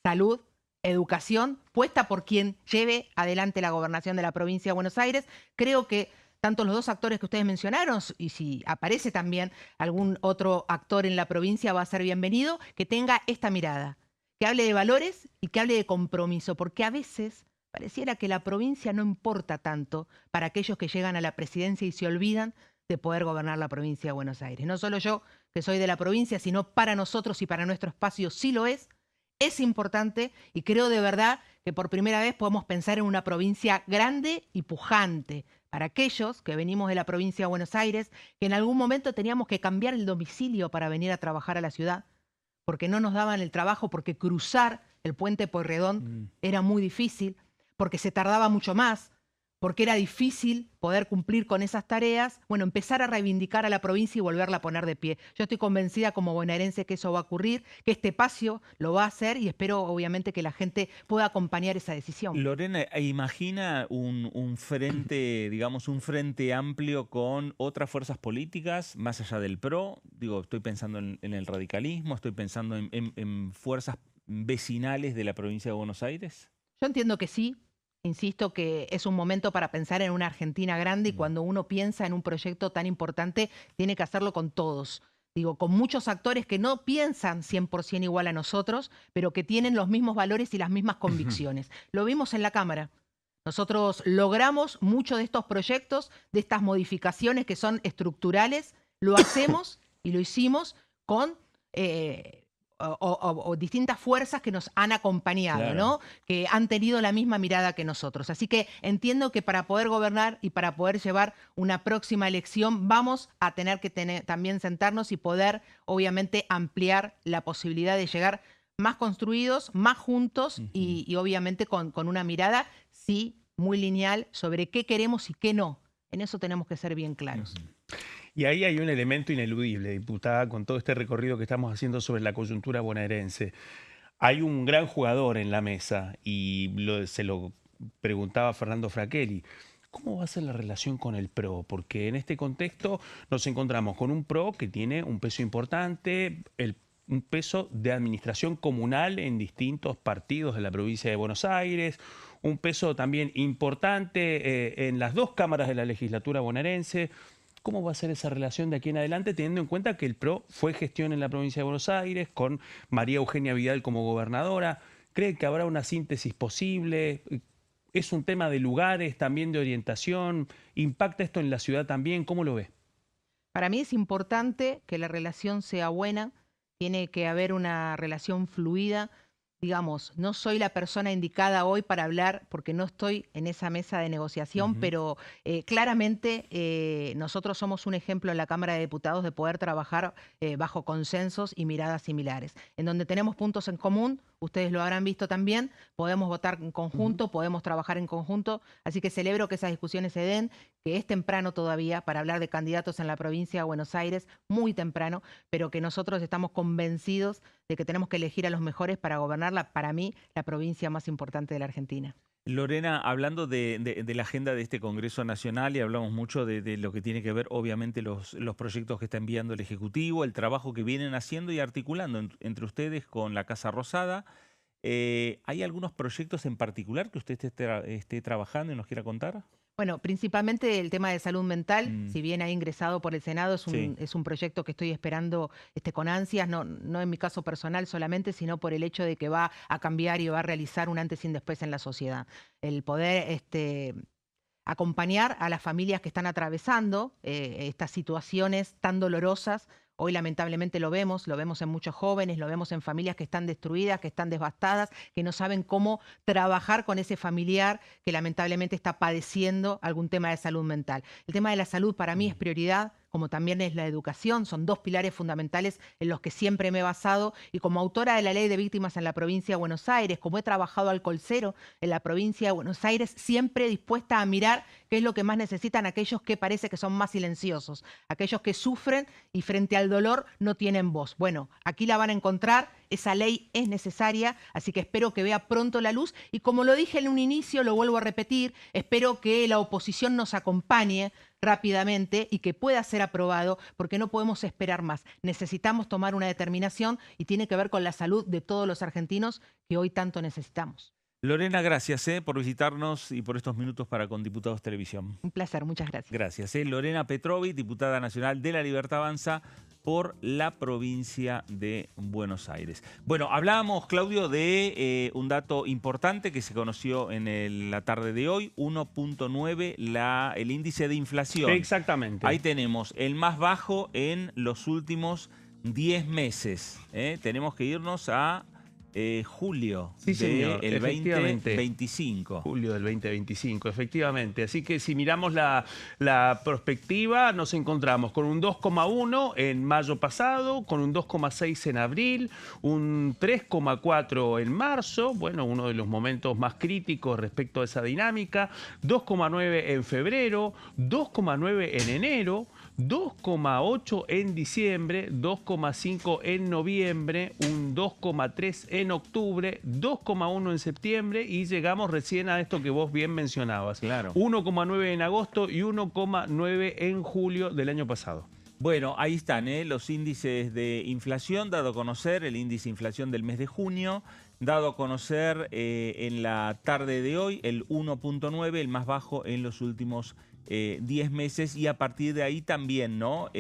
salud, educación, puesta por quien lleve adelante la gobernación de la provincia de Buenos Aires. Creo que tanto los dos actores que ustedes mencionaron, y si aparece también algún otro actor en la provincia, va a ser bienvenido, que tenga esta mirada, que hable de valores y que hable de compromiso, porque a veces pareciera que la provincia no importa tanto para aquellos que llegan a la presidencia y se olvidan de poder gobernar la provincia de Buenos Aires. No solo yo, que soy de la provincia, sino para nosotros y para nuestro espacio sí lo es importante, y creo de verdad que por primera vez podemos pensar en una provincia grande y pujante, para aquellos que venimos de la provincia de Buenos Aires, que en algún momento teníamos que cambiar el domicilio para venir a trabajar a la ciudad, porque no nos daban el trabajo, porque cruzar el puente Pueyrredón era muy difícil, porque se tardaba mucho más, porque era difícil poder cumplir con esas tareas, bueno, empezar a reivindicar a la provincia y volverla a poner de pie. Yo estoy convencida como bonaerense que eso va a ocurrir, que este espacio lo va a hacer y espero obviamente que la gente pueda acompañar esa decisión. Lorena, imagina un frente, digamos, un frente amplio con otras fuerzas políticas, más allá del PRO. Digo, estoy pensando en el radicalismo, estoy pensando en fuerzas vecinales de la provincia de Buenos Aires. Yo entiendo que sí. Insisto que es un momento para pensar en una Argentina grande y cuando uno piensa en un proyecto tan importante, tiene que hacerlo con todos. Digo, con muchos actores que no piensan 100% igual a nosotros, pero que tienen los mismos valores y las mismas convicciones. Lo vimos en la Cámara. Nosotros logramos muchos de estos proyectos, de estas modificaciones que son estructurales, lo hacemos y lo hicimos con distintas fuerzas que nos han acompañado, Claro. ¿no? Que han tenido la misma mirada que nosotros. Así que entiendo que para poder gobernar y para poder llevar una próxima elección vamos a tener que también sentarnos y poder, obviamente, ampliar la posibilidad de llegar más construidos, más juntos y obviamente con una mirada, sí, muy lineal sobre qué queremos y qué no. En eso tenemos que ser bien claros. Y ahí hay un elemento ineludible, diputada, con todo este recorrido que estamos haciendo sobre la coyuntura bonaerense. Hay un gran jugador en la mesa y se lo preguntaba Fernando Fracchelli. ¿Cómo va a ser la relación con el PRO? Porque en este contexto nos encontramos con un PRO que tiene un peso importante, un peso de administración comunal en distintos partidos de la provincia de Buenos Aires, un peso también importante en las dos cámaras de la legislatura bonaerense. ¿Cómo va a ser esa relación de aquí en adelante, teniendo en cuenta que el PRO fue gestión en la provincia de Buenos Aires, con María Eugenia Vidal como gobernadora? ¿Cree que habrá una síntesis posible? ¿Es un tema de lugares, también de orientación? ¿Impacta esto en la ciudad también? ¿Cómo lo ve? Para mí es importante que la relación sea buena, tiene que haber una relación fluida. Digamos, no soy la persona indicada hoy para hablar porque no estoy en esa mesa de negociación, pero claramente nosotros somos un ejemplo en la Cámara de Diputados de poder trabajar bajo consensos y miradas similares. En donde tenemos puntos en común, ustedes lo habrán visto también, podemos votar en conjunto, podemos trabajar en conjunto, así que celebro que esas discusiones se den, que es temprano todavía para hablar de candidatos en la provincia de Buenos Aires, muy temprano, pero que nosotros estamos convencidos de que tenemos que elegir a los mejores para gobernar para mí, la provincia más importante de la Argentina. Lorena, hablando de la agenda de este Congreso Nacional y hablamos mucho de lo que tiene que ver, obviamente, los proyectos que está enviando el Ejecutivo, el trabajo que vienen haciendo y articulando entre ustedes con la Casa Rosada. ¿Hay algunos proyectos en particular que usted esté trabajando y nos quiera contar? Bueno, principalmente el tema de salud mental, si bien ha ingresado por el Senado, es un proyecto que estoy esperando con ansias, no en mi caso personal solamente, sino por el hecho de que va a cambiar y va a realizar un antes y un después en la sociedad. El poder acompañar a las familias que están atravesando estas situaciones tan dolorosas. Hoy lamentablemente lo vemos en muchos jóvenes, lo vemos en familias que están destruidas, que están devastadas, que no saben cómo trabajar con ese familiar que lamentablemente está padeciendo algún tema de salud mental. El tema de la salud para mí es prioridad, como también es la educación, son dos pilares fundamentales en los que siempre me he basado y como autora de la Ley de Víctimas en la provincia de Buenos Aires, como he trabajado alcohol cero en la provincia de Buenos Aires, siempre dispuesta a mirar qué es lo que más necesitan aquellos que parece que son más silenciosos, aquellos que sufren y frente al dolor no tienen voz. Bueno, aquí la van a encontrar, esa ley es necesaria, así que espero que vea pronto la luz y como lo dije en un inicio, lo vuelvo a repetir, espero que la oposición nos acompañe rápidamente y que pueda ser aprobado porque no podemos esperar más. Necesitamos tomar una determinación y tiene que ver con la salud de todos los argentinos que hoy tanto necesitamos. Lorena, gracias por visitarnos y por estos minutos para con Diputados Televisión. Un placer, muchas gracias. Gracias. Lorena Petrovic, diputada nacional de La Libertad Avanza por la provincia de Buenos Aires. Bueno, hablábamos, Claudio, de un dato importante que se conoció en la tarde de hoy, 1.9 el índice de inflación. Exactamente. Ahí tenemos el más bajo en los últimos 10 meses. Tenemos que irnos a julio Sí, señor, del efectivamente. 2025. Julio del 2025, efectivamente. Así que si miramos la perspectiva, nos encontramos con un 2,1 en mayo pasado, con un 2,6 en abril, un 3,4 en marzo, bueno, uno de los momentos más críticos respecto a esa dinámica, 2,9 en febrero, 2,9 en enero, 2,8 en diciembre, 2,5 en noviembre, un 2,3 en octubre, 2,1 en septiembre y llegamos recién a esto que vos bien mencionabas. Claro. 1,9 en agosto y 1,9 en julio del año pasado. Bueno, ahí están los índices de inflación, dado a conocer el índice de inflación del mes de junio, dado a conocer en la tarde de hoy el 1,9, el más bajo en los últimos 10 meses, y a partir de ahí también, ¿no?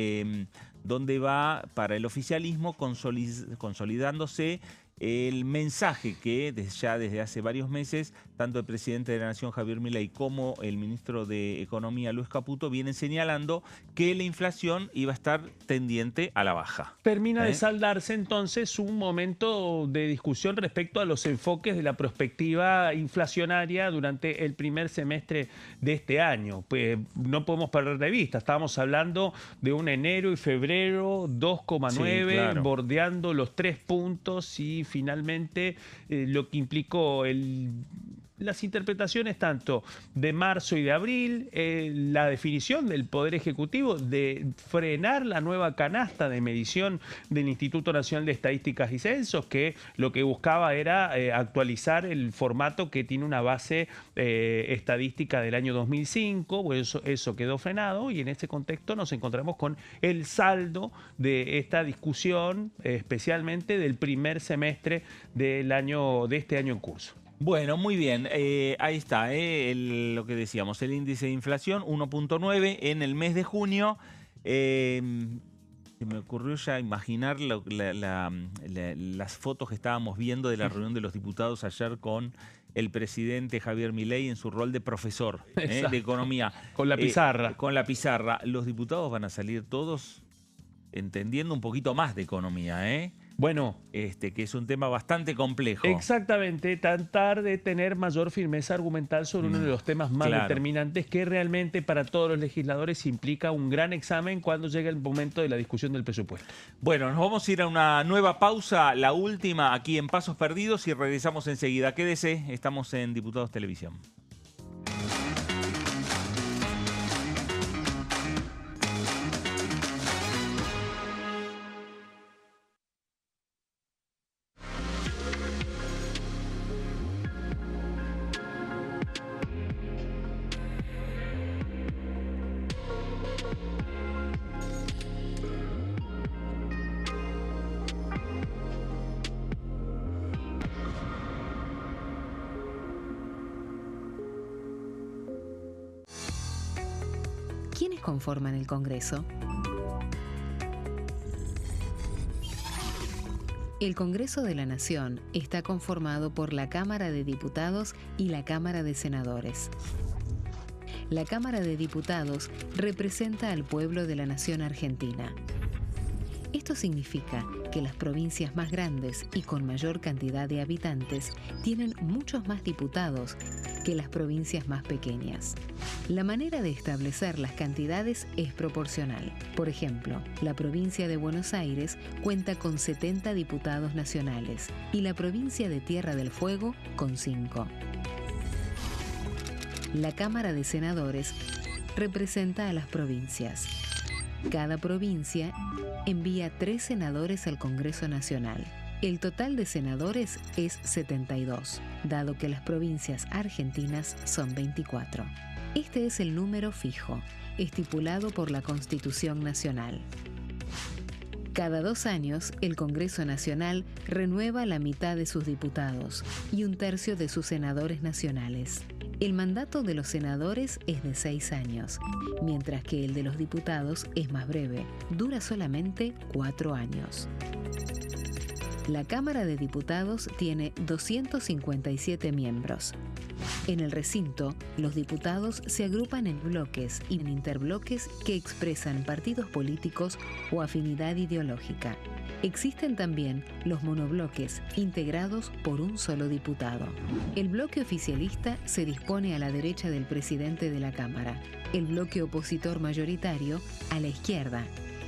Donde va para el oficialismo consolidándose el mensaje que ya desde hace varios meses, tanto el presidente de la Nación, Javier Milei, como el ministro de Economía, Luis Caputo, vienen señalando que la inflación iba a estar tendiente a la baja. Termina de saldarse entonces un momento de discusión respecto a los enfoques de la perspectiva inflacionaria durante el primer semestre de este año. Pues no podemos perder de vista, estábamos hablando de un enero y febrero 2,9, Sí, claro, bordeando los 3 puntos y finalmente lo que implicó las interpretaciones tanto de marzo y de abril, la definición del Poder Ejecutivo de frenar la nueva canasta de medición del Instituto Nacional de Estadísticas y Censos, que lo que buscaba era actualizar el formato que tiene una base estadística del año 2005, pues eso quedó frenado y en este contexto nos encontramos con el saldo de esta discusión, especialmente del primer semestre de este año en curso. Bueno, muy bien, ahí está lo que decíamos, el índice de inflación 1,9 en el mes de junio. Se me ocurrió ya imaginar las fotos que estábamos viendo de la reunión de los diputados ayer con el presidente Javier Milei en su rol de profesor de economía. Con la pizarra. Con la pizarra. Los diputados van a salir todos entendiendo un poquito más de economía, Bueno, que es un tema bastante complejo. Exactamente, tratar de tener mayor firmeza argumental sobre uno de los temas más determinantes que realmente para todos los legisladores implica un gran examen cuando llegue el momento de la discusión del presupuesto. Bueno, nos vamos a ir a una nueva pausa, la última aquí en Pasos Perdidos, y regresamos enseguida. Quédese, estamos en Diputados Televisión. ¿Quiénes conforman el Congreso? El Congreso de la Nación está conformado por la Cámara de Diputados y la Cámara de Senadores. La Cámara de Diputados representa al pueblo de la nación argentina. Esto significa que las provincias más grandes y con mayor cantidad de habitantes tienen muchos más diputados que las provincias más pequeñas. La manera de establecer las cantidades es proporcional. Por ejemplo, la provincia de Buenos Aires cuenta con 70 diputados nacionales y la provincia de Tierra del Fuego con 5. La Cámara de Senadores representa a las provincias. Cada provincia envía 3 senadores al Congreso Nacional. El total de senadores es 72, dado que las provincias argentinas son 24. Este es el número fijo, estipulado por la Constitución Nacional. Cada 2 años, el Congreso Nacional renueva la mitad de sus diputados y 1/3 de sus senadores nacionales. El mandato de los senadores es de 6 años, mientras que el de los diputados es más breve, dura solamente 4 años. La Cámara de Diputados tiene 257 miembros. En el recinto, los diputados se agrupan en bloques y en interbloques que expresan partidos políticos o afinidad ideológica. Existen también los monobloques, integrados por un solo diputado. El bloque oficialista se dispone a la derecha del presidente de la Cámara, el bloque opositor mayoritario a la izquierda,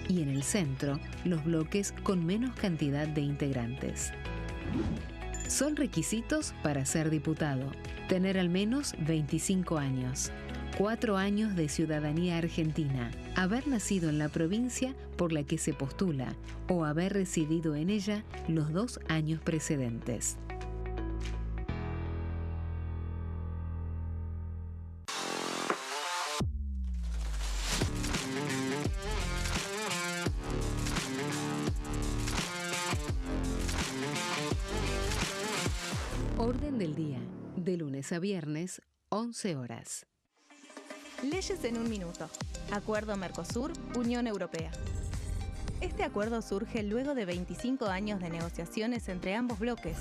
y en el centro, los bloques con menos cantidad de integrantes. Son requisitos para ser diputado: tener al menos 25 años, 4 años de ciudadanía argentina, haber nacido en la provincia por la que se postula o haber residido en ella los 2 años precedentes. Orden del día, de lunes a viernes, 11 horas. Leyes en un minuto. Acuerdo Mercosur-Unión Europea. Este acuerdo surge luego de 25 años de negociaciones entre ambos bloques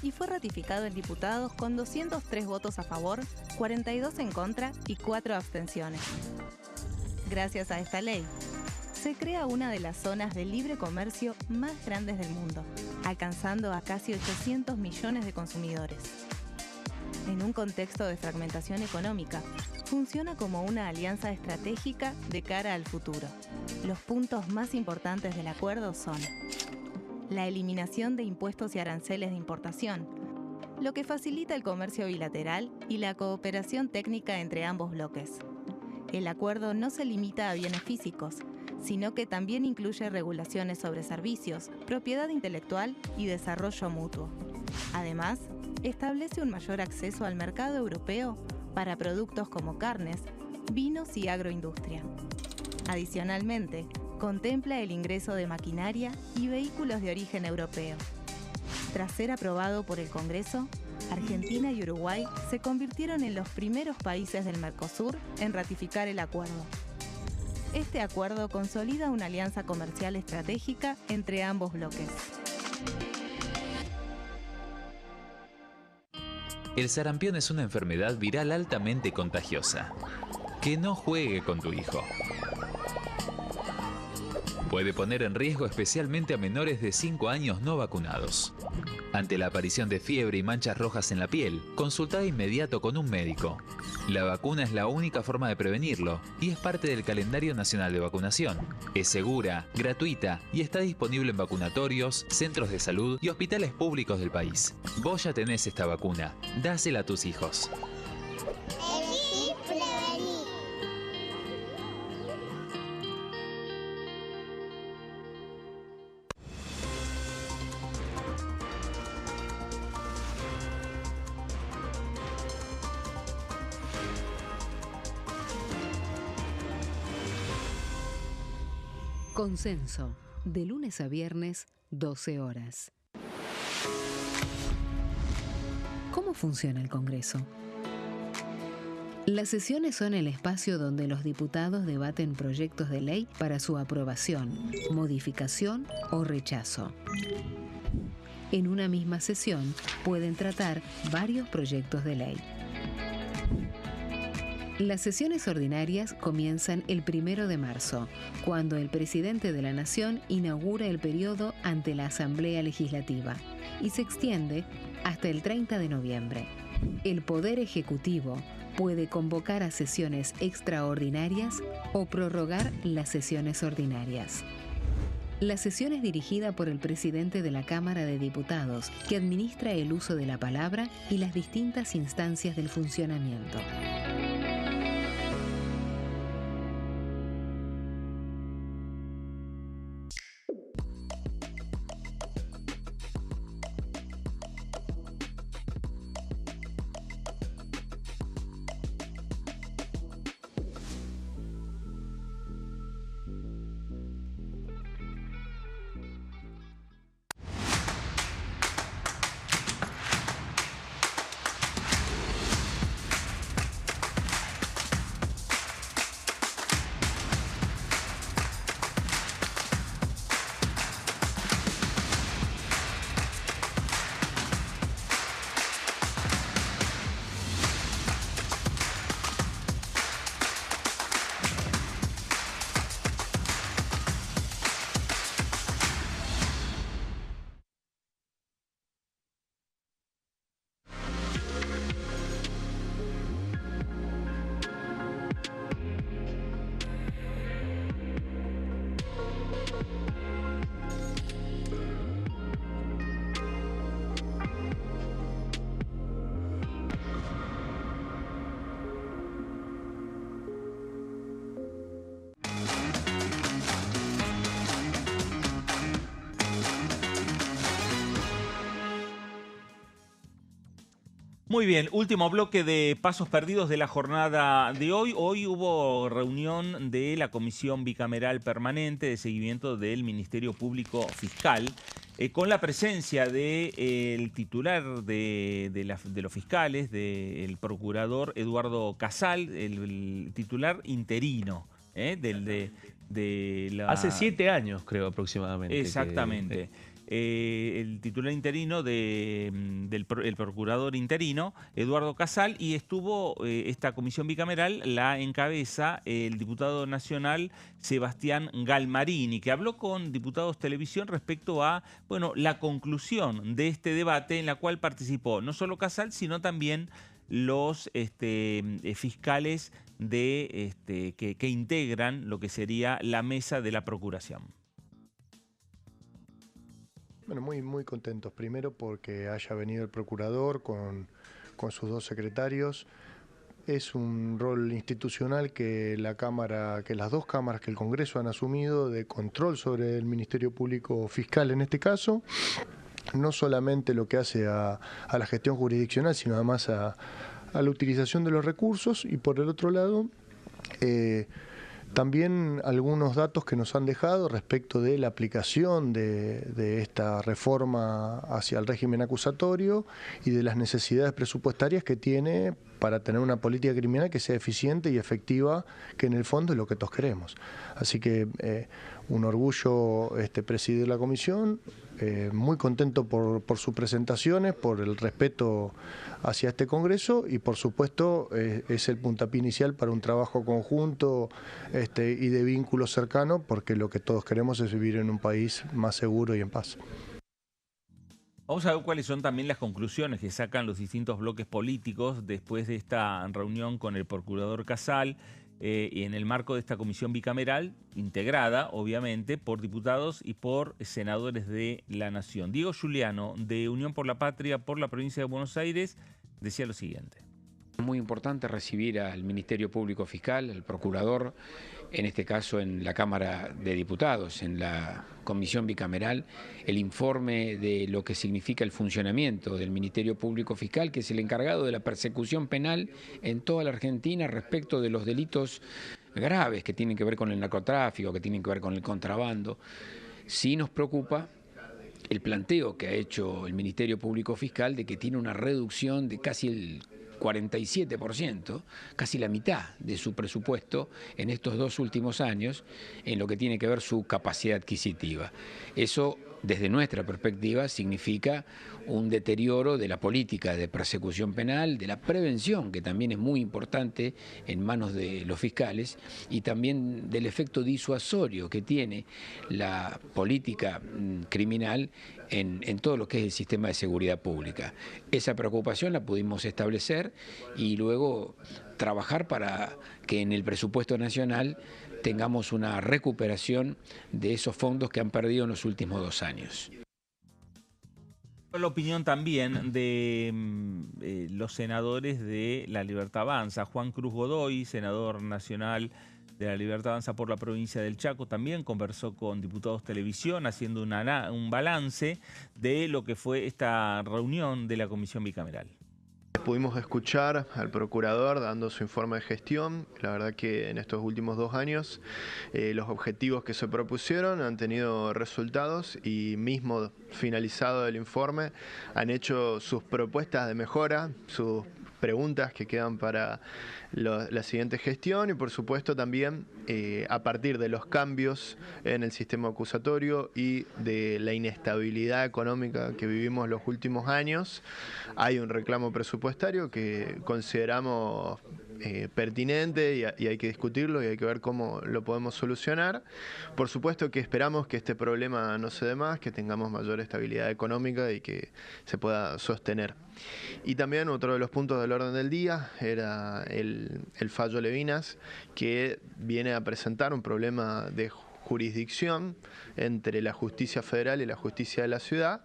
y fue ratificado en diputados con 203 votos a favor, 42 en contra y 4 abstenciones. Gracias a esta ley, se crea una de las zonas de libre comercio más grandes del mundo, alcanzando a casi 800 millones de consumidores. En un contexto de fragmentación económica, funciona como una alianza estratégica de cara al futuro. Los puntos más importantes del acuerdo son la eliminación de impuestos y aranceles de importación, lo que facilita el comercio bilateral y la cooperación técnica entre ambos bloques. El acuerdo no se limita a bienes físicos, sino que también incluye regulaciones sobre servicios, propiedad intelectual y desarrollo mutuo. Además, establece un mayor acceso al mercado europeo para productos como carnes, vinos y agroindustria. Adicionalmente, contempla el ingreso de maquinaria y vehículos de origen europeo. Tras ser aprobado por el Congreso, Argentina y Uruguay se convirtieron en los primeros países del Mercosur en ratificar el acuerdo. Este acuerdo consolida una alianza comercial estratégica entre ambos bloques. El sarampión es una enfermedad viral altamente contagiosa. Que no juegue con tu hijo. Puede poner en riesgo especialmente a menores de 5 años no vacunados. Ante la aparición de fiebre y manchas rojas en la piel, consulta de inmediato con un médico. La vacuna es la única forma de prevenirlo y es parte del calendario nacional de vacunación. Es segura, gratuita y está disponible en vacunatorios, centros de salud y hospitales públicos del país. Vos ya tenés esta vacuna, dásela a tus hijos. Elegí prevenir. Consenso, de lunes a viernes, 12 horas. ¿Cómo funciona el Congreso? Las sesiones son el espacio donde los diputados debaten proyectos de ley para su aprobación, modificación o rechazo. En una misma sesión pueden tratar varios proyectos de ley. Las sesiones ordinarias comienzan el 1 de marzo, cuando el presidente de la Nación inaugura el periodo ante la Asamblea Legislativa, y se extiende hasta el 30 de noviembre. El Poder Ejecutivo puede convocar a sesiones extraordinarias o prorrogar las sesiones ordinarias. La sesión es dirigida por el presidente de la Cámara de Diputados, que administra el uso de la palabra y las distintas instancias del funcionamiento. Muy bien, último bloque de pasos perdidos de la jornada de hoy. Hoy hubo reunión de la Comisión Bicameral Permanente de Seguimiento del Ministerio Público Fiscal, con la presencia del titular de los fiscales, del procurador Eduardo Casal, el titular interino. Hace 7 años, creo, aproximadamente. Exactamente. El titular interino el procurador interino, Eduardo Casal, y estuvo esta comisión bicameral, la encabeza el diputado nacional Sebastián Galmarini, que habló con Diputados Televisión respecto a la conclusión de este debate, en la cual participó no solo Casal, sino también los fiscales que integran lo que sería la mesa de la Procuración. Bueno, muy contentos. Primero porque haya venido el procurador con sus 2 secretarios. Es un rol institucional que las 2 cámaras, que el Congreso han asumido de control sobre el Ministerio Público Fiscal en este caso. No solamente lo que hace a la gestión jurisdiccional, sino además a la utilización de los recursos. Y por el otro lado, también algunos datos que nos han dejado respecto de la aplicación de esta reforma hacia el régimen acusatorio y de las necesidades presupuestarias que tiene para tener una política criminal que sea eficiente y efectiva, que en el fondo es lo que todos queremos. Así que un orgullo presidir la comisión, muy contento por sus presentaciones, por el respeto hacia este Congreso y por supuesto es el puntapié inicial para un trabajo conjunto y de vínculo cercano, porque lo que todos queremos es vivir en un país más seguro y en paz. Vamos a ver cuáles son también las conclusiones que sacan los distintos bloques políticos después de esta reunión con el procurador Casal y en el marco de esta comisión bicameral, integrada obviamente por diputados y por senadores de la Nación. Diego Giuliano, de Unión por la Patria por la provincia de Buenos Aires, decía lo siguiente. Muy importante recibir al Ministerio Público Fiscal, al procurador, en este caso en la Cámara de Diputados, en la Comisión Bicameral, el informe de lo que significa el funcionamiento del Ministerio Público Fiscal, que es el encargado de la persecución penal en toda la Argentina respecto de los delitos graves que tienen que ver con el narcotráfico, que tienen que ver con el contrabando. Sí nos preocupa el planteo que ha hecho el Ministerio Público Fiscal de que tiene una reducción de casi el 47%, casi la mitad de su presupuesto en estos 2 últimos años en lo que tiene que ver su capacidad adquisitiva. Eso, desde nuestra perspectiva, significa un deterioro de la política de persecución penal, de la prevención, que también es muy importante en manos de los fiscales, y también del efecto disuasorio que tiene la política criminal en todo lo que es el sistema de seguridad pública. Esa preocupación la pudimos establecer y luego trabajar para que en el presupuesto nacional tengamos una recuperación de esos fondos que han perdido en los últimos 2 años. La opinión también de los senadores de La Libertad Avanza. Juan Cruz Godoy, senador nacional de La Libertad Avanza por la provincia del Chaco, también conversó con Diputados Televisión haciendo un balance de lo que fue esta reunión de la Comisión Bicameral. Pudimos escuchar al procurador dando su informe de gestión. La verdad que en estos últimos 2 años los objetivos que se propusieron han tenido resultados y mismo finalizado el informe han hecho sus propuestas de mejora, sus preguntas que quedan para la siguiente gestión y por supuesto también a partir de los cambios en el sistema acusatorio y de la inestabilidad económica que vivimos los últimos años, hay un reclamo presupuestario que consideramos pertinente y hay que discutirlo y hay que ver cómo lo podemos solucionar. Por supuesto que esperamos que este problema no se dé más, que tengamos mayor estabilidad económica y que se pueda sostener. Y también otro de los puntos del orden del día era el fallo Levinas, que viene a presentar un problema de jurisdicción entre la justicia federal y la justicia de la ciudad,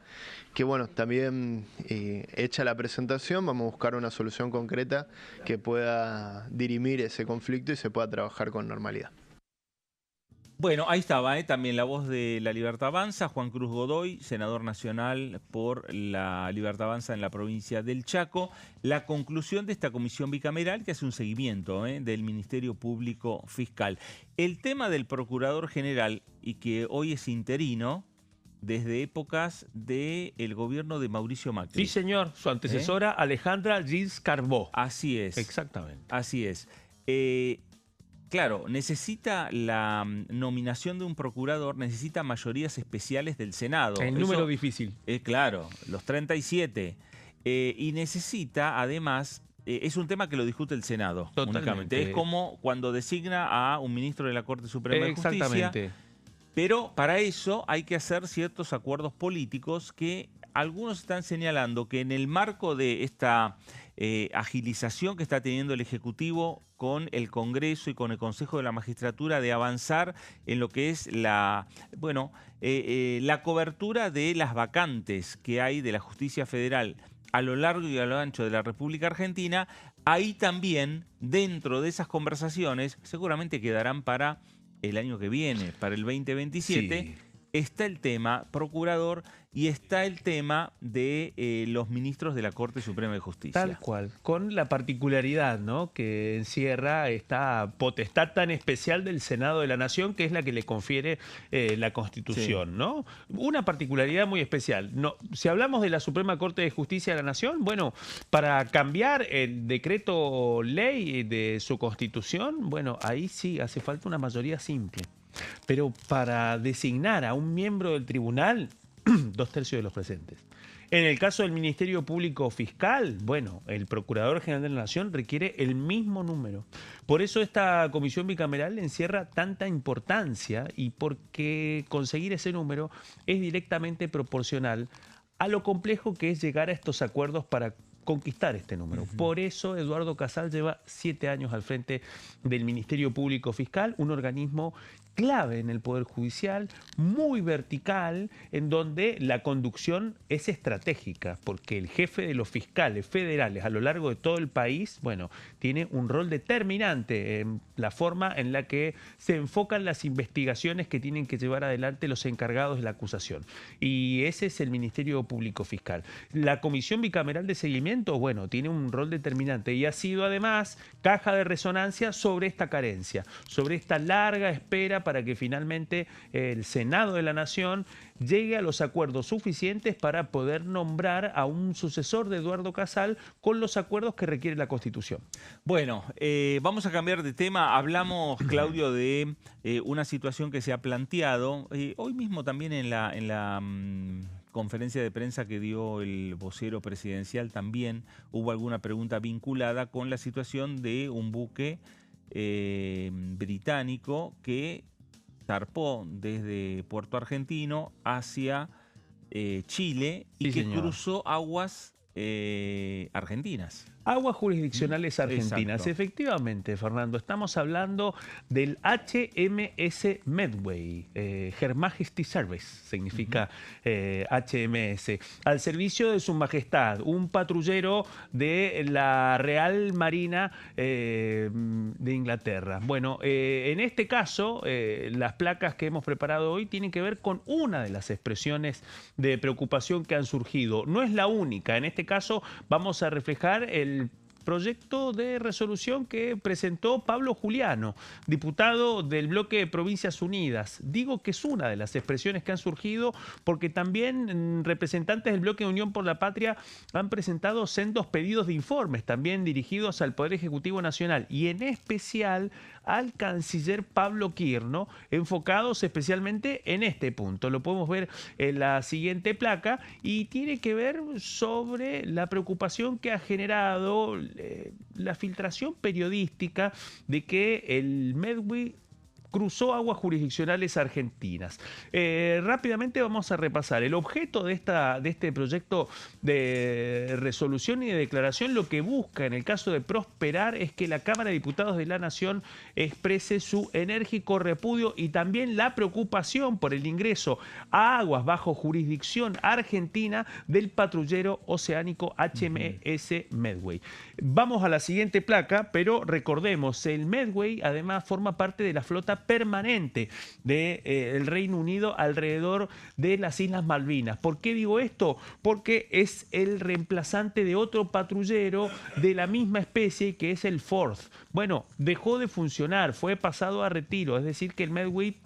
que bueno, también hecha la presentación vamos a buscar una solución concreta que pueda dirimir ese conflicto y se pueda trabajar con normalidad. Bueno, ahí estaba también la voz de La Libertad Avanza, Juan Cruz Godoy, senador nacional por La Libertad Avanza en la provincia del Chaco. La conclusión de esta comisión bicameral que hace un seguimiento del Ministerio Público Fiscal. El tema del Procurador General, y que hoy es interino, desde épocas del gobierno de Mauricio Macri. Sí, señor. Su antecesora, Alejandra Gils Carbó. Así es. Exactamente. Así es. Claro, necesita la nominación de un procurador, necesita mayorías especiales del Senado. El número difícil. Claro, los 37. Y necesita, además, es un tema que lo discute el Senado. Totalmente. Únicamente. Es como cuando designa a un ministro de la Corte Suprema de Justicia. Exactamente. Pero para eso hay que hacer ciertos acuerdos políticos que algunos están señalando que en el marco de esta agilización que está teniendo el Ejecutivo con el Congreso y con el Consejo de la Magistratura de avanzar en lo que es la cobertura de las vacantes que hay de la Justicia Federal a lo largo y a lo ancho de la República Argentina, ahí también, dentro de esas conversaciones, seguramente quedarán para el año que viene, para el 2027, sí, está el tema procurador y está el tema de los ministros de la Corte Suprema de Justicia. Tal cual, con la particularidad, ¿no?, que encierra esta potestad tan especial del Senado de la Nación, que es la que le confiere la Constitución, sí, ¿no? Una particularidad muy especial. No, si hablamos de la Suprema Corte de Justicia de la Nación, bueno, para cambiar el decreto ley de su Constitución, bueno, ahí sí hace falta una mayoría simple. Pero para designar a un miembro del tribunal, 2/3 de los presentes. En el caso del Ministerio Público Fiscal, bueno, el Procurador General de la Nación requiere el mismo número. Por eso esta comisión bicameral encierra tanta importancia y porque conseguir ese número es directamente proporcional a lo complejo que es llegar a estos acuerdos para conquistar este número. Por eso Eduardo Casal lleva 7 años al frente del Ministerio Público Fiscal, un organismo clave en el Poder Judicial, muy vertical, en donde la conducción es estratégica, porque el jefe de los fiscales federales a lo largo de todo el país, bueno, tiene un rol determinante en la forma en la que se enfocan las investigaciones que tienen que llevar adelante los encargados de la acusación. Y ese es el Ministerio Público Fiscal. La Comisión Bicameral de Seguimiento, bueno, tiene un rol determinante y ha sido además caja de resonancia sobre esta carencia, sobre esta larga espera para que finalmente el Senado de la Nación llegue a los acuerdos suficientes para poder nombrar a un sucesor de Eduardo Casal con los acuerdos que requiere la Constitución. Bueno, vamos a cambiar de tema. Hablamos, Claudio, de una situación que se ha planteado hoy mismo también en la conferencia de prensa que dio el vocero presidencial. También hubo alguna pregunta vinculada con la situación de un buque británico que zarpó desde Puerto Argentino hacia Chile y que cruzó aguas argentinas. Aguas jurisdiccionales argentinas. Exacto. Efectivamente, Fernando, estamos hablando del HMS Medway, Her Majesty Service, significa HMS, al servicio de Su Majestad, un patrullero de la Real Marina de Inglaterra. Bueno, en este caso, las placas que hemos preparado hoy tienen que ver con una de las expresiones de preocupación que han surgido. No es la única. En este caso, vamos a reflejar el proyecto de resolución que presentó Pablo Juliano, diputado del bloque de Provincias Unidas. Digo que es una de las expresiones que han surgido porque también representantes del bloque de Unión por la Patria han presentado sendos pedidos de informes, también dirigidos al Poder Ejecutivo Nacional y en especial al canciller Pablo Quirno, enfocados especialmente en este punto. Lo podemos ver en la siguiente placa y tiene que ver sobre la preocupación que ha generado la filtración periodística de que el Medway cruzó aguas jurisdiccionales argentinas. Rápidamente vamos a repasar. El objeto de este proyecto de resolución y de declaración lo que busca en el caso de prosperar es que la Cámara de Diputados de la Nación exprese su enérgico repudio y también la preocupación por el ingreso a aguas bajo jurisdicción argentina del patrullero oceánico HMS Medway. Vamos a la siguiente placa, pero recordemos, el Medway además forma parte de la flota permanente del Reino Unido alrededor de las Islas Malvinas. ¿Por qué digo esto? Porque es el reemplazante de otro patrullero de la misma especie, que es el Forth. Bueno, dejó de funcionar, fue pasado a retiro, es decir que el Medway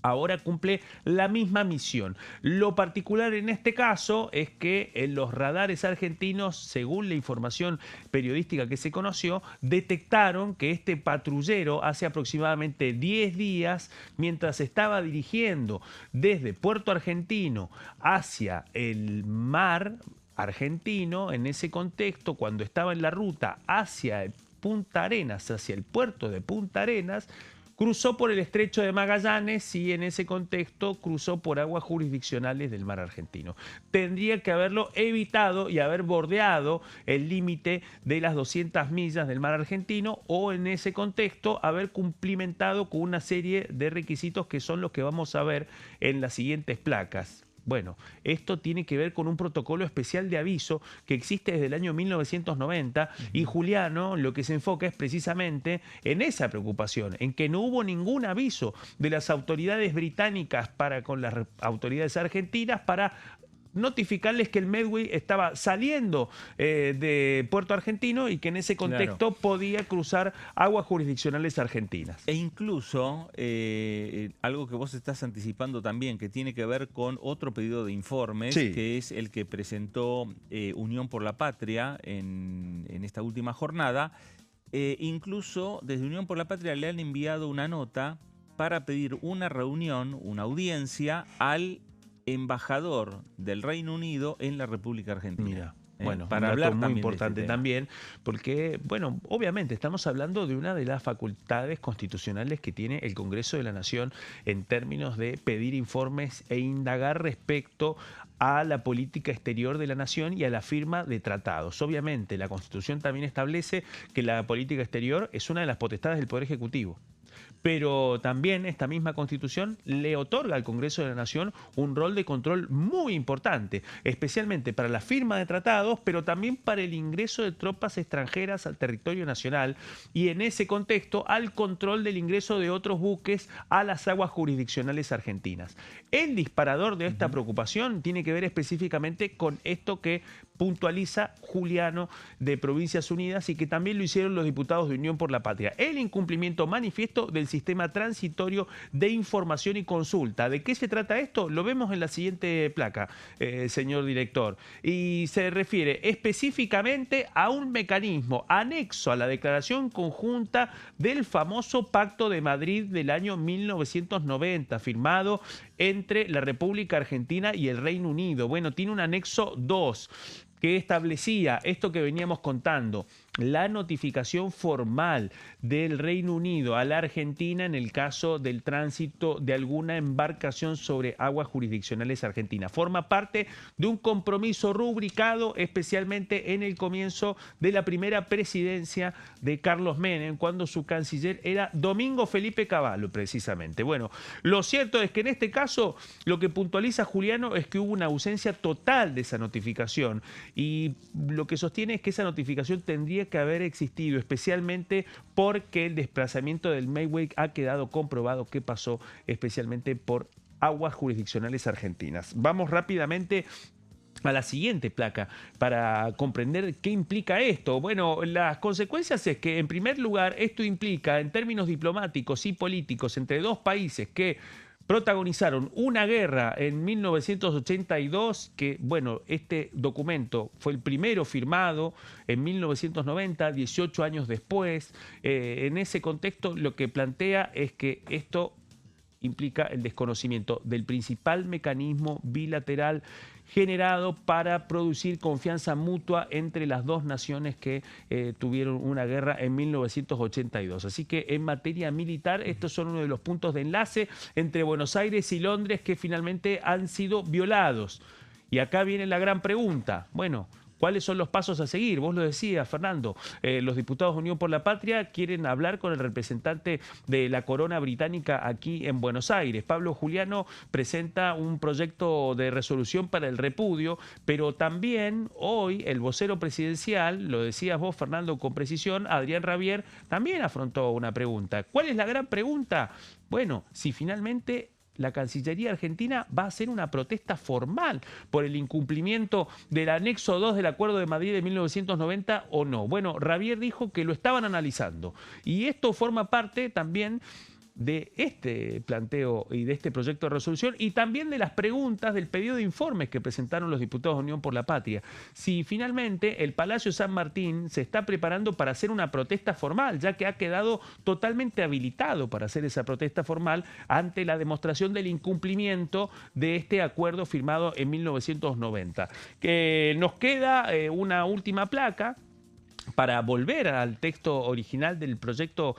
ahora cumple la misma misión. Lo particular en este caso es que en los radares argentinos, según la información periodística que se conoció, detectaron que este patrullero hace aproximadamente 10 días, mientras estaba dirigiendo desde Puerto Argentino hacia el mar argentino, en ese contexto, cuando estaba en la ruta hacia Punta Arenas, hacia el puerto de Punta Arenas, cruzó por el estrecho de Magallanes y en ese contexto cruzó por aguas jurisdiccionales del mar argentino. Tendría que haberlo evitado y haber bordeado el límite de las 200 millas del mar argentino, o en ese contexto haber cumplimentado con una serie de requisitos que son los que vamos a ver en las siguientes placas. Bueno, esto tiene que ver con un protocolo especial de aviso que existe desde el año 1990 y Juliano lo que se enfoca es precisamente en esa preocupación, en que no hubo ningún aviso de las autoridades británicas para con las autoridades argentinas para notificarles que el Medway estaba saliendo de Puerto Argentino y que en ese contexto podía cruzar aguas jurisdiccionales argentinas. E incluso, algo que vos estás anticipando también, que tiene que ver con otro pedido de informes, que es el que presentó Unión por la Patria en esta última jornada. Incluso desde Unión por la Patria le han enviado una nota para pedir una reunión, una audiencia al embajador del Reino Unido en la República Argentina. Mira, bueno, para un hablar dato muy también importante también, porque, bueno, obviamente estamos hablando de una de las facultades constitucionales que tiene el Congreso de la Nación en términos de pedir informes e indagar respecto a la política exterior de la nación y a la firma de tratados. Obviamente, la Constitución también establece que la política exterior es una de las potestades del Poder Ejecutivo. Pero también esta misma Constitución le otorga al Congreso de la Nación un rol de control muy importante, especialmente para la firma de tratados, pero también para el ingreso de tropas extranjeras al territorio nacional y en ese contexto al control del ingreso de otros buques a las aguas jurisdiccionales argentinas. El disparador de esta preocupación tiene que ver específicamente con esto que puntualiza Juliano de Provincias Unidas y que también lo hicieron los diputados de Unión por la Patria. El incumplimiento manifiesto del sistema transitorio de información y consulta. ¿De qué se trata esto? Lo vemos en la siguiente placa, señor director. Y se refiere específicamente a un mecanismo anexo a la declaración conjunta del famoso Pacto de Madrid del año 1990, firmado entre la República Argentina y el Reino Unido. Bueno, tiene un anexo 2 que establecía esto que veníamos contando, la notificación formal del Reino Unido a la Argentina en el caso del tránsito de alguna embarcación sobre aguas jurisdiccionales argentinas. Forma parte de un compromiso rubricado especialmente en el comienzo de la primera presidencia de Carlos Menem, cuando su canciller era Domingo Felipe Cavallo, precisamente. Bueno, lo cierto es que en este caso lo que puntualiza Juliano es que hubo una ausencia total de esa notificación y lo que sostiene es que esa notificación tendría que haber existido, especialmente porque el desplazamiento del Medway ha quedado comprobado que pasó especialmente por aguas jurisdiccionales argentinas. Vamos rápidamente a la siguiente placa para comprender qué implica esto. Bueno, las consecuencias es que, en primer lugar, esto implica, en términos diplomáticos y políticos, entre dos países que protagonizaron una guerra en 1982, que, bueno, este documento fue el primero firmado en 1990, 18 años después. En ese contexto, lo que plantea es que esto implica el desconocimiento del principal mecanismo bilateral generado para producir confianza mutua entre las dos naciones que tuvieron una guerra en 1982. Así que en materia militar, estos son uno de los puntos de enlace entre Buenos Aires y Londres que finalmente han sido violados. Y acá viene la gran pregunta. Bueno, ¿Cuáles son los pasos a seguir? Vos lo decías, Fernando. Los diputados de Unión por la Patria quieren hablar con el representante de la corona británica aquí en Buenos Aires. Pablo Juliano presenta un proyecto de resolución para el repudio, pero también hoy el vocero presidencial, lo decías vos, Fernando, con precisión, Adrián Rabier, también afrontó una pregunta. ¿Cuál es la gran pregunta? Bueno, si finalmente la Cancillería Argentina va a hacer una protesta formal por el incumplimiento del anexo 2 del Acuerdo de Madrid de 1990 o no. Bueno, Rabier dijo que lo estaban analizando y esto forma parte también de este planteo y de este proyecto de resolución y también de las preguntas del pedido de informes que presentaron los diputados de Unión por la Patria. Si finalmente el Palacio San Martín se está preparando para hacer una protesta formal, ya que ha quedado totalmente habilitado para hacer esa protesta formal ante la demostración del incumplimiento de este acuerdo firmado en 1990. Nos queda una última placa para volver al texto original del proyecto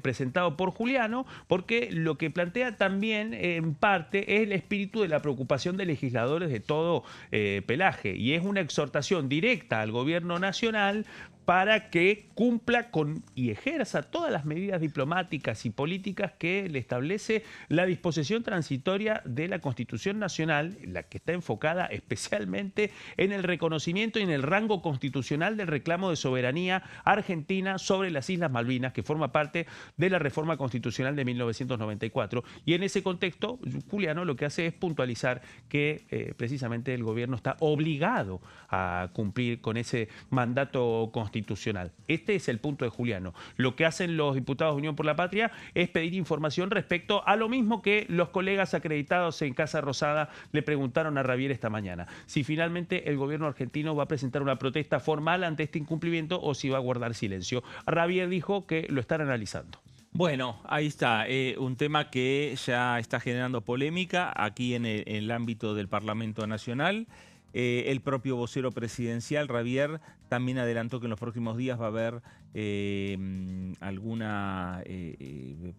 presentado por Juliano, porque lo que plantea también en parte es el espíritu de la preocupación de legisladores de todo pelaje, y es una exhortación directa al gobierno nacional para que cumpla con y ejerza todas las medidas diplomáticas y políticas que le establece la disposición transitoria de la Constitución Nacional, la que está enfocada especialmente en el reconocimiento y en el rango constitucional del reclamo de soberanía argentina sobre las Islas Malvinas, que forma parte de la reforma constitucional de 1994. Y en ese contexto, Juliano lo que hace es puntualizar que precisamente el gobierno está obligado a cumplir con ese mandato constitucional. Este es el punto de Juliano. Lo que hacen los diputados de Unión por la Patria es pedir información respecto a lo mismo que los colegas acreditados en Casa Rosada le preguntaron a Rabier esta mañana. Si finalmente el gobierno argentino va a presentar una protesta formal ante este incumplimiento o si va a guardar silencio. Rabier dijo que lo están analizando. Bueno, ahí está, un tema que ya está generando polémica aquí en el ámbito del Parlamento Nacional. El propio vocero presidencial, Rabier, también adelantó que en los próximos días va a haber alguna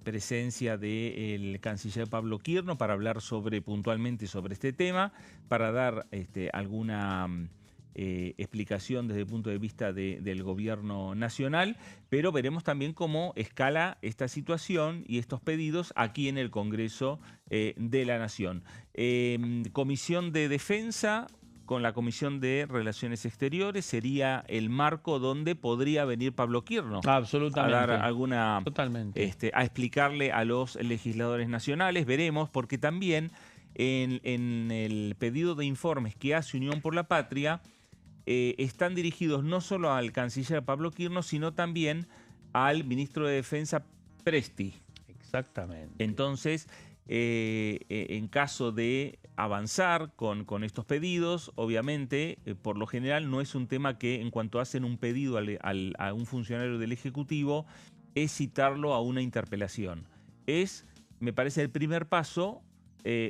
presencia del canciller Pablo Quirno para hablar puntualmente sobre este tema, para dar alguna explicación desde el punto de vista del gobierno nacional, pero veremos también cómo escala esta situación y estos pedidos aquí en el Congreso de la Nación. Comisión de Defensa con la Comisión de Relaciones Exteriores sería el marco donde podría venir Pablo Quirno. Absolutamente. A dar alguna... Totalmente. A explicarle a los legisladores nacionales. Veremos, porque también en el pedido de informes que hace Unión por la Patria están dirigidos no solo al canciller Pablo Quirno, sino también al ministro de Defensa Presti. Exactamente. Entonces, en caso de avanzar con estos pedidos, obviamente, por lo general no es un tema que en cuanto hacen un pedido a un funcionario del Ejecutivo, es citarlo a una interpelación. Me parece, el primer paso,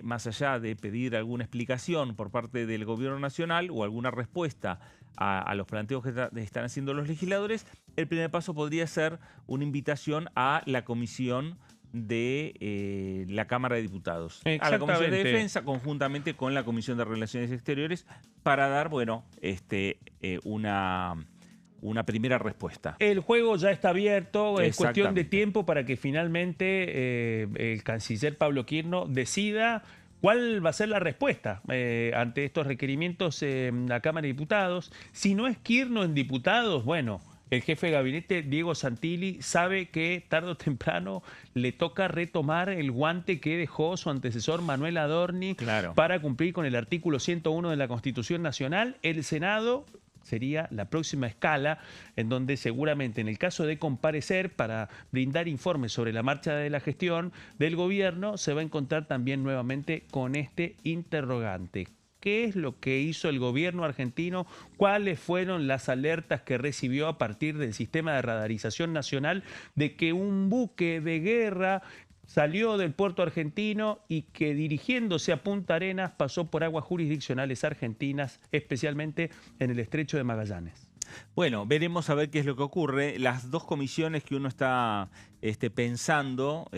más allá de pedir alguna explicación por parte del Gobierno Nacional o alguna respuesta a los planteos que están haciendo los legisladores, el primer paso podría ser una invitación a la Comisión de la Cámara de Diputados, a la Comisión de Defensa, conjuntamente con la Comisión de Relaciones Exteriores, para dar, una primera respuesta. El juego ya está abierto, es cuestión de tiempo para que finalmente el canciller Pablo Quirno decida cuál va a ser la respuesta ante estos requerimientos en la Cámara de Diputados. Si no es Quirno en diputados, bueno, el jefe de gabinete, Diego Santilli, sabe que tarde o temprano le toca retomar el guante que dejó su antecesor Manuel Adorni para cumplir con el artículo 101 de la Constitución Nacional. El Senado sería la próxima escala en donde seguramente en el caso de comparecer para brindar informes sobre la marcha de la gestión del gobierno se va a encontrar también nuevamente con este interrogante. ¿Qué es lo que hizo el gobierno argentino? ¿Cuáles fueron las alertas que recibió a partir del sistema de radarización nacional de que un buque de guerra salió del puerto argentino y que dirigiéndose a Punta Arenas pasó por aguas jurisdiccionales argentinas, especialmente en el Estrecho de Magallanes? Bueno, veremos a ver qué es lo que ocurre. Las dos comisiones que uno está pensando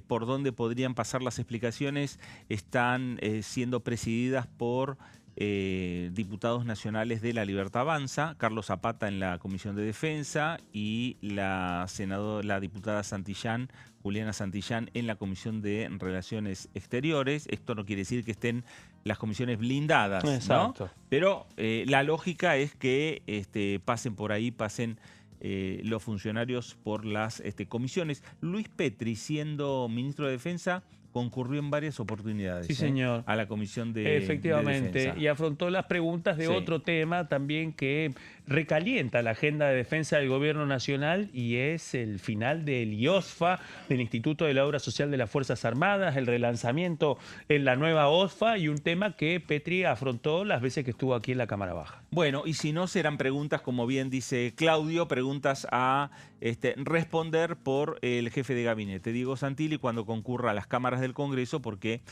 por dónde podrían pasar las explicaciones están siendo presididas por diputados nacionales de La Libertad Avanza, Carlos Zapata en la Comisión de Defensa y la diputada Santillán, Juliana Santillán, en la Comisión de Relaciones Exteriores. Esto no quiere decir que estén las comisiones blindadas, exacto, ¿no? Pero la lógica es que pasen por ahí, pasen los funcionarios por las comisiones. Luis Petri, siendo ministro de Defensa, concurrió en varias oportunidades, sí, señor, a la Comisión de efectivamente, de Defensa. Y afrontó las preguntas de otro tema también que recalienta la agenda de defensa del Gobierno Nacional, y es el final del IOSFA, del Instituto de la Obra Social de las Fuerzas Armadas, el relanzamiento en la nueva OSFA, y un tema que Petri afrontó las veces que estuvo aquí en la Cámara Baja. Bueno, y si no, serán preguntas, como bien dice Claudio, preguntas a responder por el jefe de gabinete, Diego Santilli, cuando concurra a las cámaras del Congreso, porque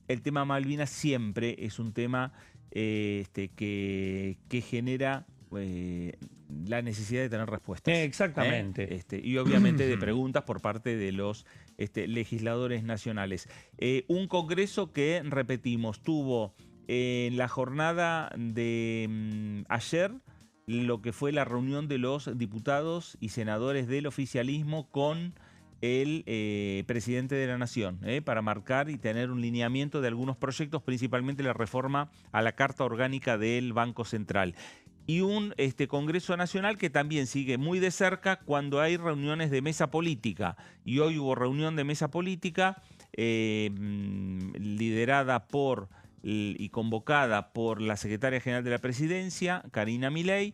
el tema Malvinas siempre es un tema que genera la necesidad de tener respuestas. Exactamente. Y obviamente de preguntas por parte de los legisladores nacionales. Un Congreso que, repetimos, tuvo en la jornada de ayer lo que fue la reunión de los diputados y senadores del oficialismo con el presidente de la Nación, para marcar y tener un lineamiento de algunos proyectos, principalmente la reforma a la Carta Orgánica del Banco Central. Y un Congreso Nacional que también sigue muy de cerca cuando hay reuniones de mesa política. Y hoy hubo reunión de mesa política liderada por y convocada por la secretaria general de la Presidencia, Karina Milei,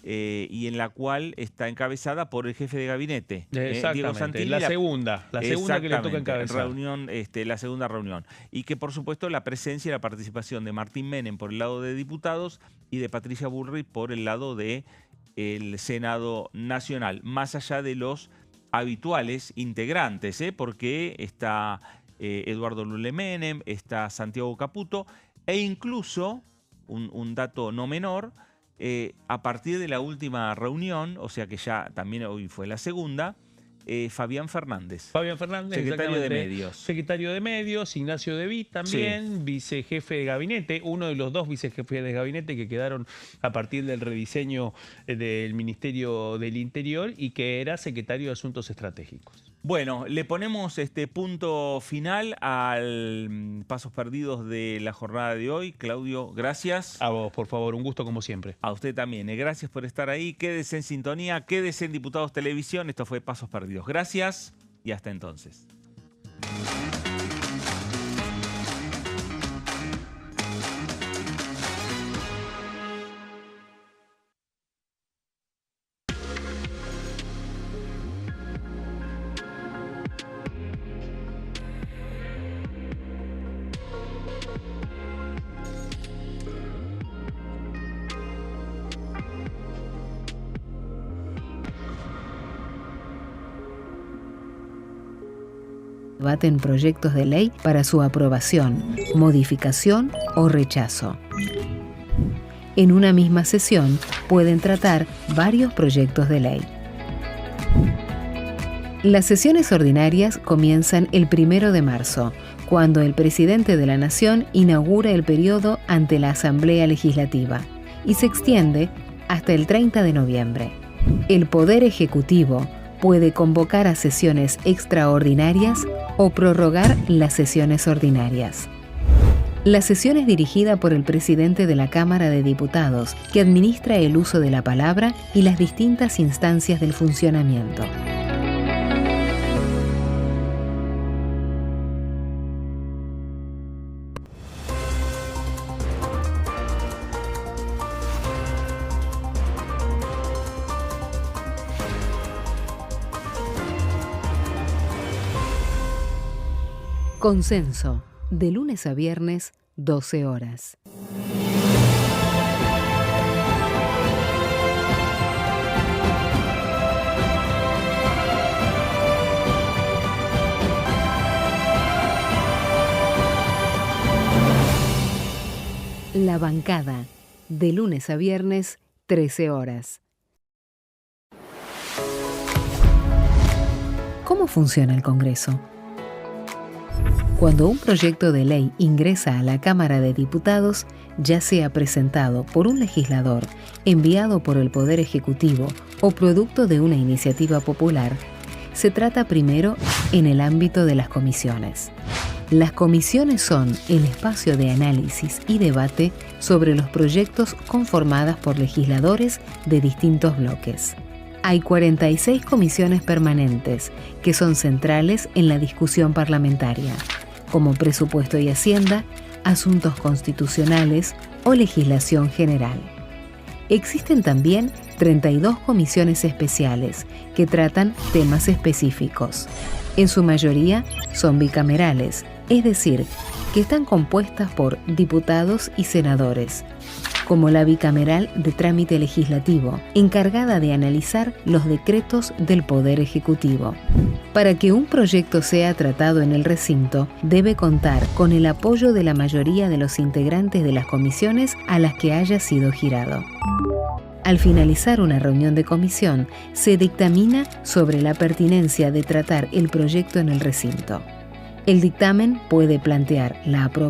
y en la cual está encabezada por el jefe de gabinete, Diego Santilli. La segunda que le toca encabezar. La segunda reunión. Y que, por supuesto, la presencia y la participación de Martín Menem por el lado de diputados y de Patricia Bullrich por el lado del Senado Nacional, más allá de los habituales integrantes, porque está Eduardo Lule Menem, está Santiago Caputo, e incluso, un dato no menor, a partir de la última reunión, o sea que ya también hoy fue la segunda, Fabián Fernández. Fabián Fernández, secretario de Medios. Secretario de Medios, Ignacio De Witt también, sí, vicejefe de gabinete, uno de los dos vicejefes de gabinete que quedaron a partir del rediseño del Ministerio del Interior, y que era secretario de Asuntos Estratégicos. Bueno, le ponemos punto final al Pasos Perdidos de la jornada de hoy. Claudio, gracias. A vos, por favor, un gusto como siempre. A usted también, gracias por estar ahí. Quédese en sintonía, quédese en Diputados Televisión. Esto fue Pasos Perdidos. Gracias y hasta entonces. Debaten proyectos de ley para su aprobación, modificación o rechazo. En una misma sesión pueden tratar varios proyectos de ley. Las sesiones ordinarias comienzan el 1 de marzo, cuando el presidente de la Nación inaugura el periodo ante la Asamblea Legislativa, y se extiende hasta el 30 de noviembre. El Poder Ejecutivo puede convocar a sesiones extraordinarias o prorrogar las sesiones ordinarias. La sesión es dirigida por el presidente de la Cámara de Diputados, que administra el uso de la palabra y las distintas instancias del funcionamiento. Consenso, de lunes a viernes, 12 horas. La bancada, de lunes a viernes, 13 horas. ¿Cómo funciona el Congreso? Cuando un proyecto de ley ingresa a la Cámara de Diputados, ya sea presentado por un legislador, enviado por el Poder Ejecutivo o producto de una iniciativa popular, se trata primero en el ámbito de las comisiones. Las comisiones son el espacio de análisis y debate sobre los proyectos conformadas por legisladores de distintos bloques. Hay 46 comisiones permanentes que son centrales en la discusión parlamentaria, como Presupuesto y Hacienda, Asuntos Constitucionales o Legislación General. Existen también 32 comisiones especiales que tratan temas específicos. En su mayoría son bicamerales, es decir, que están compuestas por diputados y senadores, como la bicameral de trámite legislativo, encargada de analizar los decretos del Poder Ejecutivo. Para que un proyecto sea tratado en el recinto, debe contar con el apoyo de la mayoría de los integrantes de las comisiones a las que haya sido girado. Al finalizar una reunión de comisión, se dictamina sobre la pertinencia de tratar el proyecto en el recinto. El dictamen puede plantear la aprobación